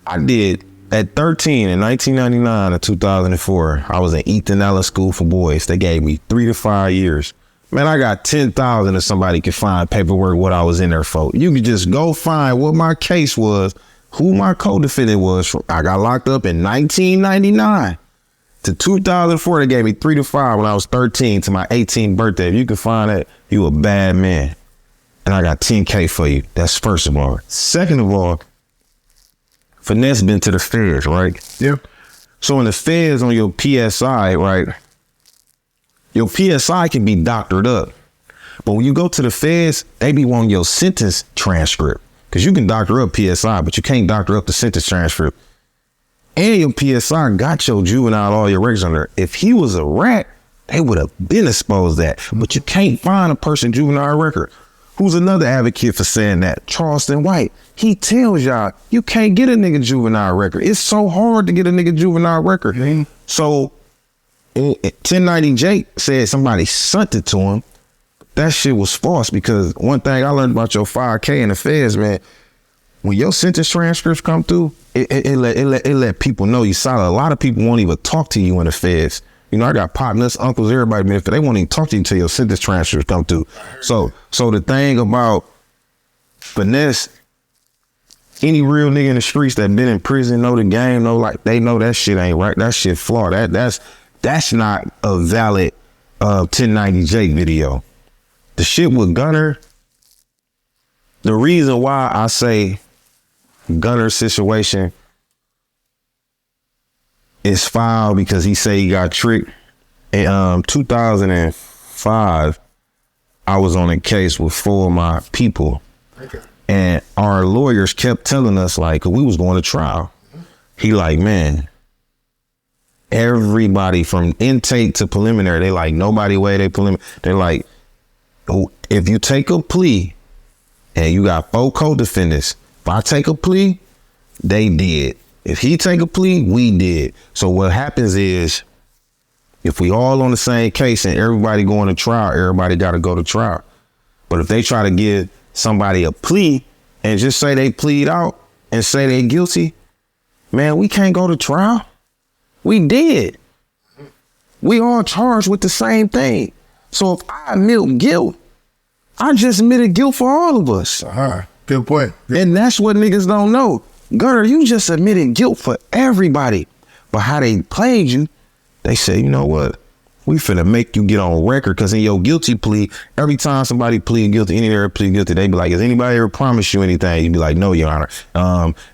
I did at 13 in 1999 and 2004. I was in Ethan Allen School for Boys. They gave me 3 to 5 years. Man, I got 10,000 if somebody can find paperwork what I was in there for. You can just go find what my case was, who my co-defendant was. I got locked up in 1999 to 2004. They gave me 3 to 5 when I was 13 to my 18th birthday. If you can find that, you a bad man. And I got 10K for you. That's first of all. Second of all, Finesse been to the feds, right? Yeah. So in the feds on your PSI, right? Your PSI can be doctored up. But when you go to the feds, they be wanting your sentence transcript. Because you can doctor up PSI, but you can't doctor up the sentence transcript. And your PSI got your juvenile, all your records on there. If he was a rat, they would have been exposed that. But you can't find a person juvenile record. Who's another advocate for saying that? Charleston White. He tells y'all, you can't get a nigga juvenile record. It's so hard to get a nigga juvenile record. Mm-hmm. So 1090 Jake said somebody sent it to him. That shit was false, because one thing I learned about your 5K in the feds, man, when your sentence transcripts come through, it let people know you solid. A lot of people won't even talk to you in the feds. You know, I got partners, uncles, everybody, man, they won't even talk to you until your sentence transcripts come through. So the thing about Finesse, any real nigga in the streets that been in prison know the game, know, like, they know that shit ain't right. That shit flawed. That's not a valid 1090 Jake video. The shit with Gunna, the reason why I say Gunner's situation is foul because he say he got tricked. In 2005, I was on a case with 4 of my people. Okay. And our lawyers kept telling us, like, 'cause we was going to trial. He like, man, everybody from intake to preliminary, they like, nobody weigh they preliminary. They're like, if you take a plea and you got 4 co-defendants, if I take a plea, they did. If he take a plea, we did. So what happens is, if we all on the same case and everybody going to trial, everybody got to go to trial. But if they try to give somebody a plea and just say they plead out and say they guilty, man, we can't go to trial. We did. We all charged with the same thing. So if I admit guilt, I just admitted guilt for all of us. Good point. And that's what niggas don't know. Gunner, you just admitted guilt for everybody. But how they played you, they said, you know what? We finna make you get on record, because in your guilty plea, every time somebody plead guilty, any ever plead guilty, they be like, has anybody ever promised you anything? You'd be like, no, Your Honor.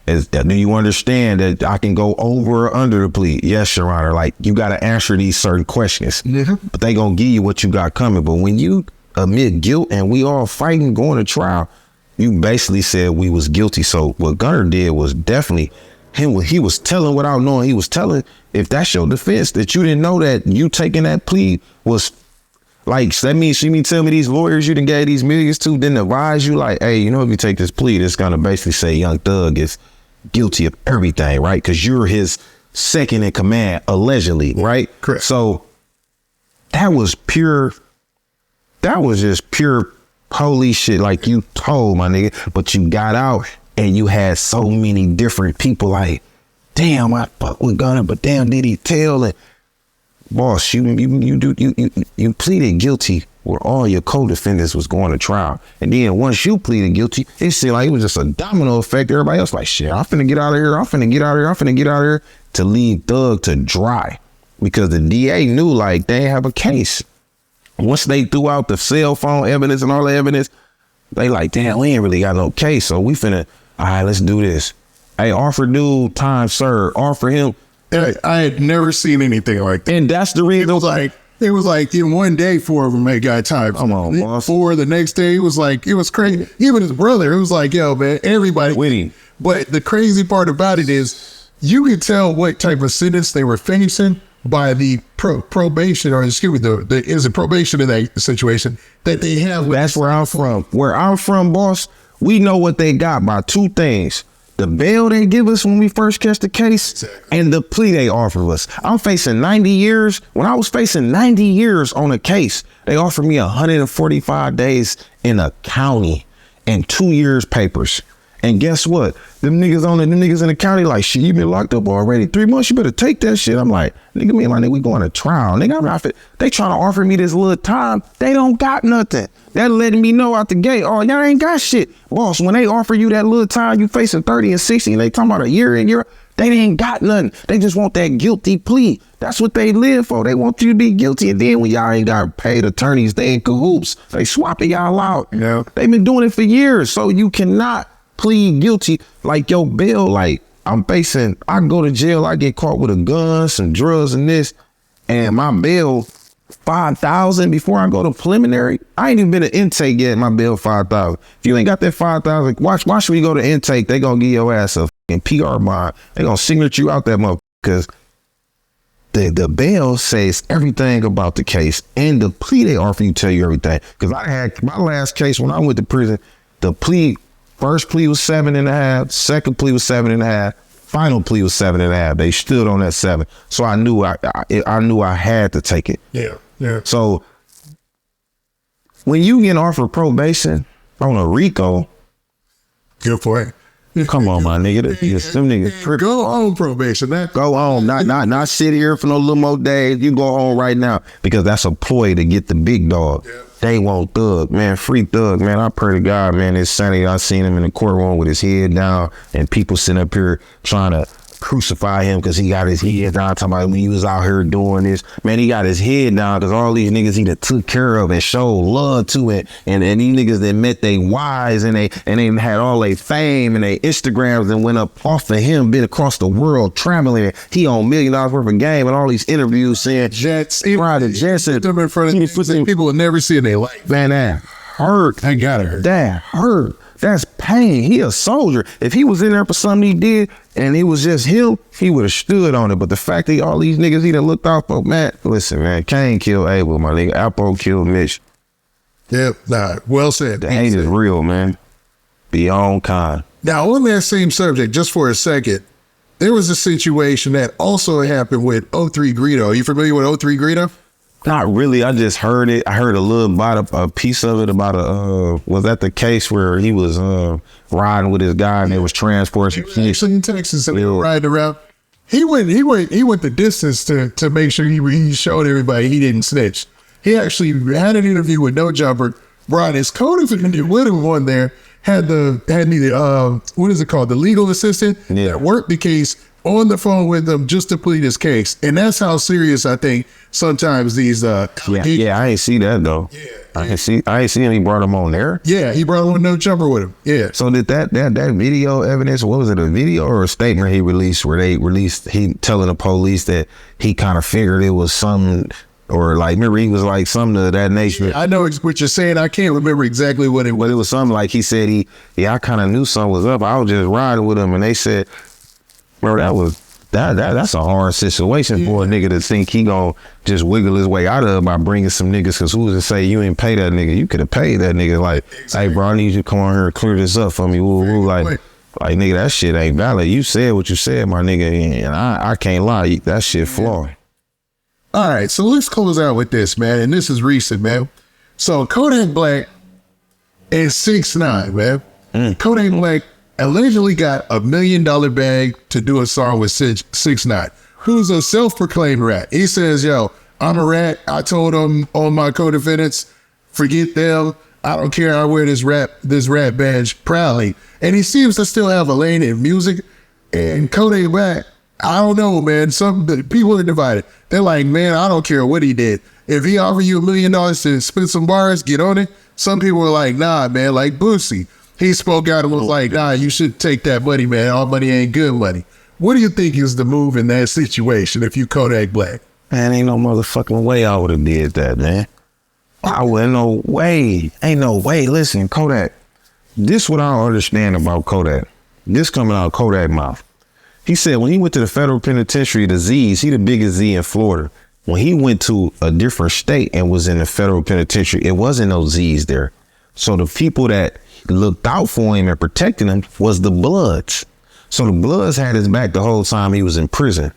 Do you understand that I can go over or under the plea? Yes, Your Honor. Like, you got to answer these certain questions. Mm-hmm. But they gonna give you what you got coming. But when you admit guilt and we all fighting, going to trial, you basically said we was guilty. So what Gunner did was definitely he was telling without knowing he was telling. If that's your defense, that you didn't know that you taking that plea was like, that means you mean tell me these lawyers you done gave these millions to didn't advise you, like, hey, you know, if you take this plea, it's gonna basically say Young Thug is guilty of everything, right? Because you're his second in command, allegedly, right? Correct. So that was just pure police shit, like you told, my nigga. But you got out and you had so many different people like, damn, I fuck with Gunna, but damn, did he tell? And boss, you pleaded guilty where all your co-defendants was going to trial. And then once you pleaded guilty, it seemed like it was just a domino effect. Everybody else like, shit, I'm finna get out of here. I'm finna get out of here to leave Thug to dry, because the DA knew, like, they didn't have a case. Once they threw out the cell phone evidence and all the evidence, they like, damn, we ain't really got no case. So we finna, all right, let's do this. Hey, offer dude time served. Offer him. I had never seen anything like that. And that's the reason. It was like in one day 4 of them had got time. Come on, boss. 4 the next day, it was crazy. Even his brother, it was like, yo, man, everybody. With him. But the crazy part about it is you could tell what type of sentence they were facing by the probation, or excuse me, is it probation in that situation that they have. That's where I'm from. Where I'm from, boss, we know what they got by 2 things. The bail they give us when we first catch the case, and the plea they offer us. I'm facing 90 years. When I was facing 90 years on a case, they offered me 145 days in a county and 2 years papers. And guess what? Them niggas in the county like, shit, you been locked up already. 3 months, you better take that shit. I'm like, nigga, me and my nigga, we going to trial. Nigga, I'm not fit. They trying to offer me this little time. They don't got nothing. That letting me know out the gate, oh, y'all ain't got shit. Boss, when they offer you that little time, you facing 30 and 60, and they talking about a year and year, they ain't got nothing. They just want that guilty plea. That's what they live for. They want you to be guilty. And then when y'all ain't got paid attorneys, they in cahoots. They swapping y'all out. Yeah. They been doing it for years. So you cannot plead guilty. Like your bail, like I go to jail, I get caught with a gun, some drugs and this, and my bail $5,000 before I go to preliminary. I ain't even been to intake yet. My bail $5,000. If you ain't got that $5,000, watch when you go to intake, they gonna give your ass a fucking PR bond. They gonna signature you out that motherfucker, because the bail says everything about the case, and the plea they offer you tell you everything. Because I had my last case when I went to prison, the first plea was 7.5, second plea was 7.5, final plea was 7.5. They stood on that 7, so I knew I had to take it. Yeah, yeah. So when you get offered probation on a RICO, good for it. come on, my nigga, them niggas go on probation. Go home, not sit here for no little more days. You go home right now, because that's a ploy to get the big dog. Yeah. They want Thug, man, free Thug, man. I pray to God, man, this Sunday I seen him in the courtroom with his head down, and people sitting up here trying to crucify him because he got his head down, talking about when he was out here doing this. Man, he got his head down because all these niggas he done took care of and showed love to it. And these niggas that met they wives and they had all their fame and their Instagrams and went up off of him, been across the world traveling. He on $1 million worth of game and all these interviews saying jets, private jets. Them in front of people will never see in their life. Man, that hurt. I gotta hurt. That hurt. That's pain. He a soldier. If he was in there for something he did and it was just him, he would have stood on it. But the fact that all these niggas he done looked out for, man, listen, man, Cain killed Abel, my nigga. Apple killed Mitch. Yeah, nah, well said. The hate is real, man. Beyond kind. Now, on that same subject, just for a second, there was a situation that also happened with 3 Greedo. You familiar with 3 Greedo? Not really. I just heard it. I heard a little about a piece of it about was that the case where he was riding with his guy and they was transporting. He was in Texas and they were riding around. He went the distance to make sure he showed everybody he didn't snitch. He actually had an interview with No Jumper, brought his co-defendant with him on there, had the what is it called? The legal assistant that worked the case on the phone with them just to plead his case. And that's how serious I think sometimes these I ain't see that though. Yeah. I ain't see him. He brought him on there. Yeah, he brought him on No Jumper with him. Yeah. So did that video evidence, what was it, a video or a statement he released where he telling the police that he kind of figured it was something, or like, remember he was like something of that nature. Yeah, I know what you're saying. I can't remember exactly what it was. But it was something like he said I kind of knew something was up. I was just riding with him and they said, bro, that's a hard situation for a nigga to think he gonna just wiggle his way out of it by bringing some niggas, because who's to say you ain't pay that nigga? You could have paid that nigga, like, exactly. Hey bro, I need you to come on here and clear this up for me. Woo, like nigga, that shit ain't valid. You said what you said, my nigga, and I can't lie, that shit flawed. All right, so let's close out with this, man, and this is recent, man. So Kodak Black and 6ix9ine, man. Kodak Black allegedly got $1 million bag to do a song with 6ix9ine, who's a self-proclaimed rat. He says, yo, I'm a rat. I told him, all my co-defendants, forget them. I don't care. I wear this rat badge proudly. And he seems to still have a lane in music. And Kodak Black, I don't know, man. Some people are divided. They're like, man, I don't care what he did. If he offered you $1 million to spit some bars, get on it. Some people are like, nah, man, like Boosie. He spoke out and was like, nah, you should take that money, man. All money ain't good money. What do you think is the move in that situation if you Kodak Black? Man, ain't no motherfucking way I would have did that, man. I wouldn't, no way. Ain't no way. Listen, Kodak, this what I don't understand about Kodak. This coming out of Kodak mouth. He said when he went to the federal penitentiary, the Z's, he the biggest Z in Florida. When he went to a different state and was in the federal penitentiary, it wasn't no Z's there. So the people that looked out for him and protected him was the Bloods. So the Bloods had his back the whole time he was in prison.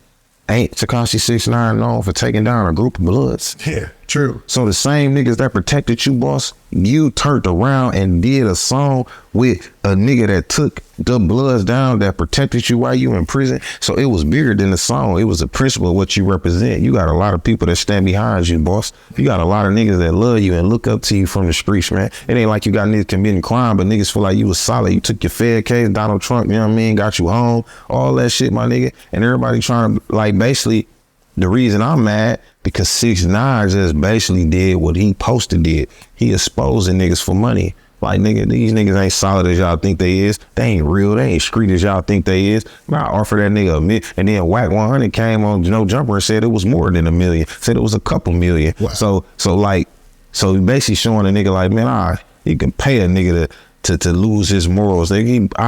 Ain't Tekashi 6ix9ine known for taking down a group of Bloods? Yeah, True. So the same niggas that protected you, boss, you turned around and did a song with a nigga that took the bloods down that protected you while you in prison. So it was bigger than the song. It was a principle of what you represent. You got a lot of people that stand behind you, boss. You got a lot of niggas that love you and look up to you from the streets, man. It ain't like you got niggas committing crime, but niggas feel like you was solid. You took your Fed case, Donald Trump, you know what I mean, got you home, all that shit, my nigga. And everybody trying to, like, basically, the reason I'm mad, because 6ix9ine just basically did what he posted did. He exposing niggas for money. Like, nigga, these niggas ain't solid as y'all think they is. They ain't real. They ain't street as y'all think they is. I offer that nigga $1 million, and then Whack 100 came on No Jumper and said it was more than $1 million. Said it was a couple million. Wow. So basically showing a nigga like, man, you can pay a nigga to lose his morals. I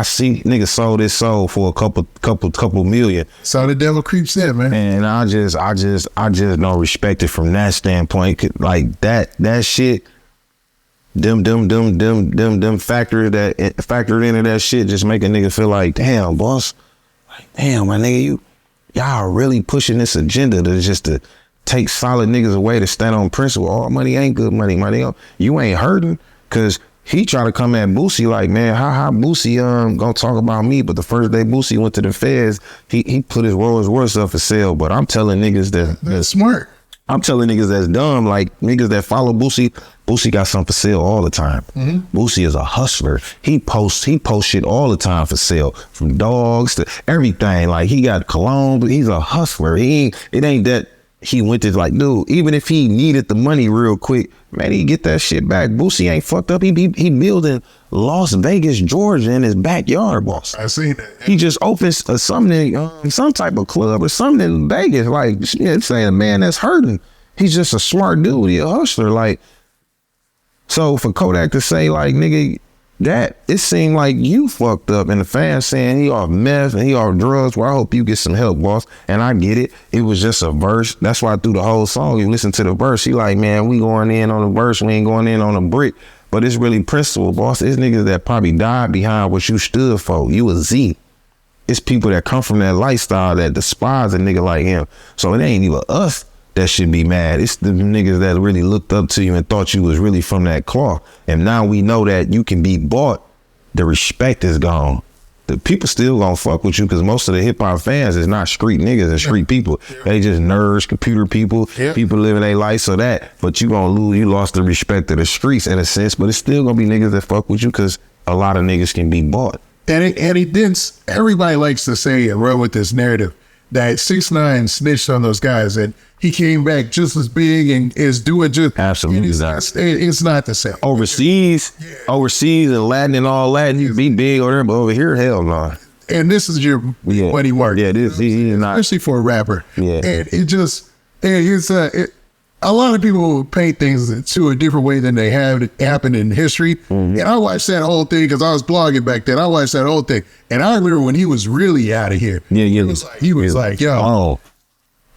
see niggas sold his soul for a couple million. So the devil creeps in, man. And I just don't respect it from that standpoint. Like that shit. Them factors that factored into that shit just make a nigga feel like, damn, boss, like, damn, my nigga, y'all really pushing this agenda to take solid niggas away to stand on principle. All money ain't good money, my nigga. You ain't hurting, cause he tried to come at Boosie like, man, how Boosie gonna talk about me? But the first day Boosie went to the feds, he put his Rolls Royce up for sale. But I'm telling niggas that's smart. I'm telling niggas that's dumb, like niggas that follow Boosie got something for sale all the time. Mm-hmm. Boosie is a hustler. He posts shit all the time for sale, from dogs to everything. Like, he got cologne, but he's a hustler. It ain't that he went to, like, dude, even if he needed the money real quick, man, he get that shit back. Boosie ain't fucked up. He building Las Vegas, Georgia in his backyard, boss. I seen that. He just opens something, some type of club or something in Vegas. Like, saying a man that's hurting. He's just a smart dude. He a hustler. Like, so for Kodak to say, like, nigga, that, it seemed like you fucked up, and the fans saying he off meth and he off drugs. Well, I hope you get some help, boss. And I get it. It was just a verse. That's why through the whole song, you listen to the verse, he like, man, we going in on the verse, we ain't going in on the brick. But it's really principle, boss. It's niggas that probably died behind what you stood for. You a Z. It's people that come from that lifestyle that despise a nigga like him. So it ain't even us that should be mad. It's the niggas that really looked up to you and thought you was really from that cloth. And now we know that you can be bought. The respect is gone. The people still gonna fuck with you, because most of the hip hop fans is not street niggas and street people. They just nerds, computer people, people living their life. So but you gonna lose. You lost the respect of the streets in a sense, but it's still gonna be niggas that fuck with you, because a lot of niggas can be bought. And he didn't. Everybody likes to say and run with this narrative that 6ix9ine snitched on those guys, and he came back just as big and is doing just absolutely not. It's not the same. Overseas and Latin and all that, you be big over there, but over here, hell no. And this is your money mark. Yeah, this is not, especially for a rapper. Yeah, and it's a lot of people paint things to a different way than they have happened in history. Mm-hmm. And I watched that whole thing because I was blogging back then. I watched that whole thing, and I remember when he was really out of here. Yeah, he was like, yo,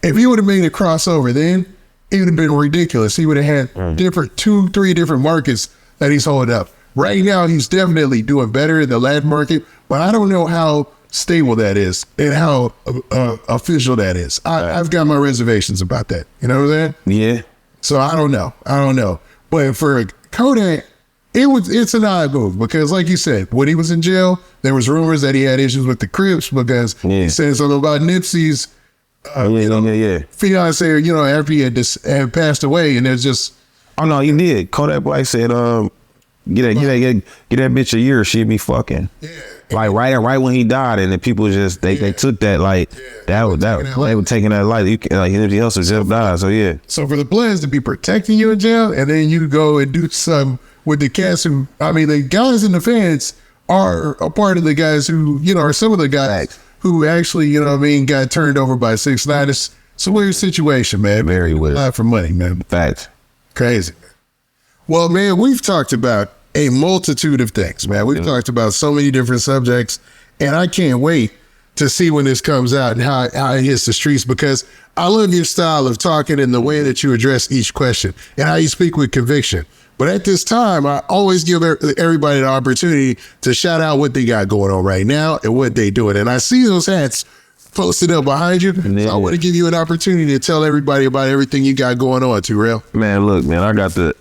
if he would have made a crossover then, it would have been ridiculous. He would have had 2-3 different markets that he's holding up. Right now, he's definitely doing better in the Latin market, but I don't know how stable that is and how official that is. I've got my reservations about that. You know what I'm saying? Yeah. So I don't know. But for Kodak, it's an odd move, because like you said, when he was in jail, there was rumors that he had issues with the Crips because he said something about Nipsey's fiance, after he had passed away, and there's just... Oh no, he did. Kodak Black said, get that bitch a year, she'd be fucking. Yeah. Like right when he died, and the people just they took that like they were taking that light. Like anybody else just died. So yeah. So for the Bloods to be protecting you in jail, and then you go and do something with the cats who, I mean, the guys in the fans are a part of the guys who, are some of the guys who actually, got turned over by 6ix9ine. It's a weird situation, man. Very weird. A lot for money, man. Facts. Crazy. Well, man, we've talked about a multitude of things, man. We've talked about so many different subjects, and I can't wait to see when this comes out and how it hits the streets, because I love your style of talking and the way that you address each question and how you speak with conviction. But at this time, I always give everybody the opportunity to shout out what they got going on right now and what they doing. And I see those hats posted up behind you. Yeah. So I want to give you an opportunity to tell everybody about everything you got going on, 2Real. Man, look, man, I got the,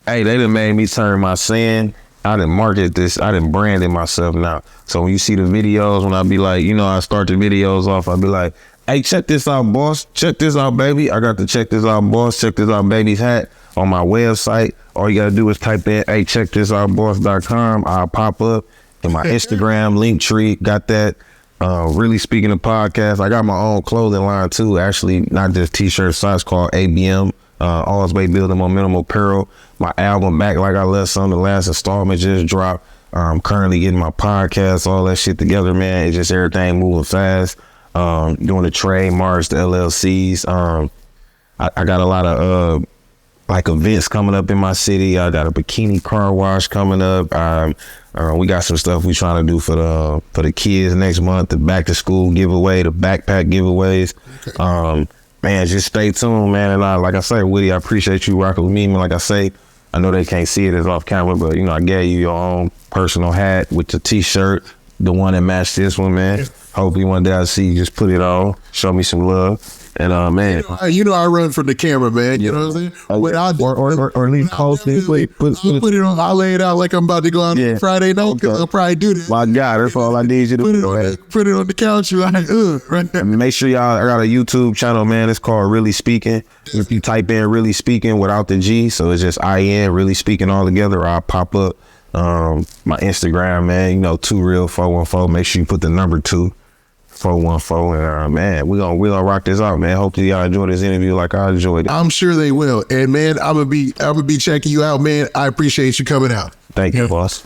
hey, they done made me turn my saying. I done market this, I done branded myself now. So when you see the videos, when I be like, you know, I start the videos off, I be like, hey, check this out, boss. Check this out, baby. I got the check this out, boss. Check this out, baby's hat on my website. All you gotta do is type in, hey, check this out, boss.com. I'll pop up in my Instagram, Linktree, got that. Really speaking of podcasts, I got my own clothing line too. Actually, not just t-shirts, socks called ABM. Always Building Momentum Apparel. My album Back Like I Left Some, the last installment just dropped. I'm currently getting my podcast, all that shit together, man. It's just everything moving fast. Doing the trademarks, the LLCs. I got a lot of like events coming up in my city. I got a bikini car wash coming up. We got some stuff we trying to do for the kids next month. The back to school giveaway, the backpack giveaways. Okay. Man, just stay tuned, man. And like I say, Woody, I appreciate you rocking with me. Man, like I say, I know they can't see it as off camera, but you know, I gave you your own personal hat with the t-shirt, the one that matched this one, man. Hopefully one day I see you just put it on, show me some love. And man, you know I run from the camera, man. You know what I'm saying? Or at least post it. Put it on. I'll lay it out like I'm about to go out on Friday night. Okay. I'll probably do that. My God, that's all I need you to do. Put it on the couch. Like, right there. Make sure y'all, I got a YouTube channel, man. It's called Really Speaking. If you type in Really Speaking without the G, so it's just IN, Really Speaking all together, I'll pop up. My Instagram, man, you know, 2Real414. Make sure you put the number 2. 414, and man, we gonna rock this out, man. Hopefully y'all enjoy this interview like I enjoyed it. I'm sure they will. And man, I'm gonna be checking you out, man. I appreciate you coming out. Thank you, boss.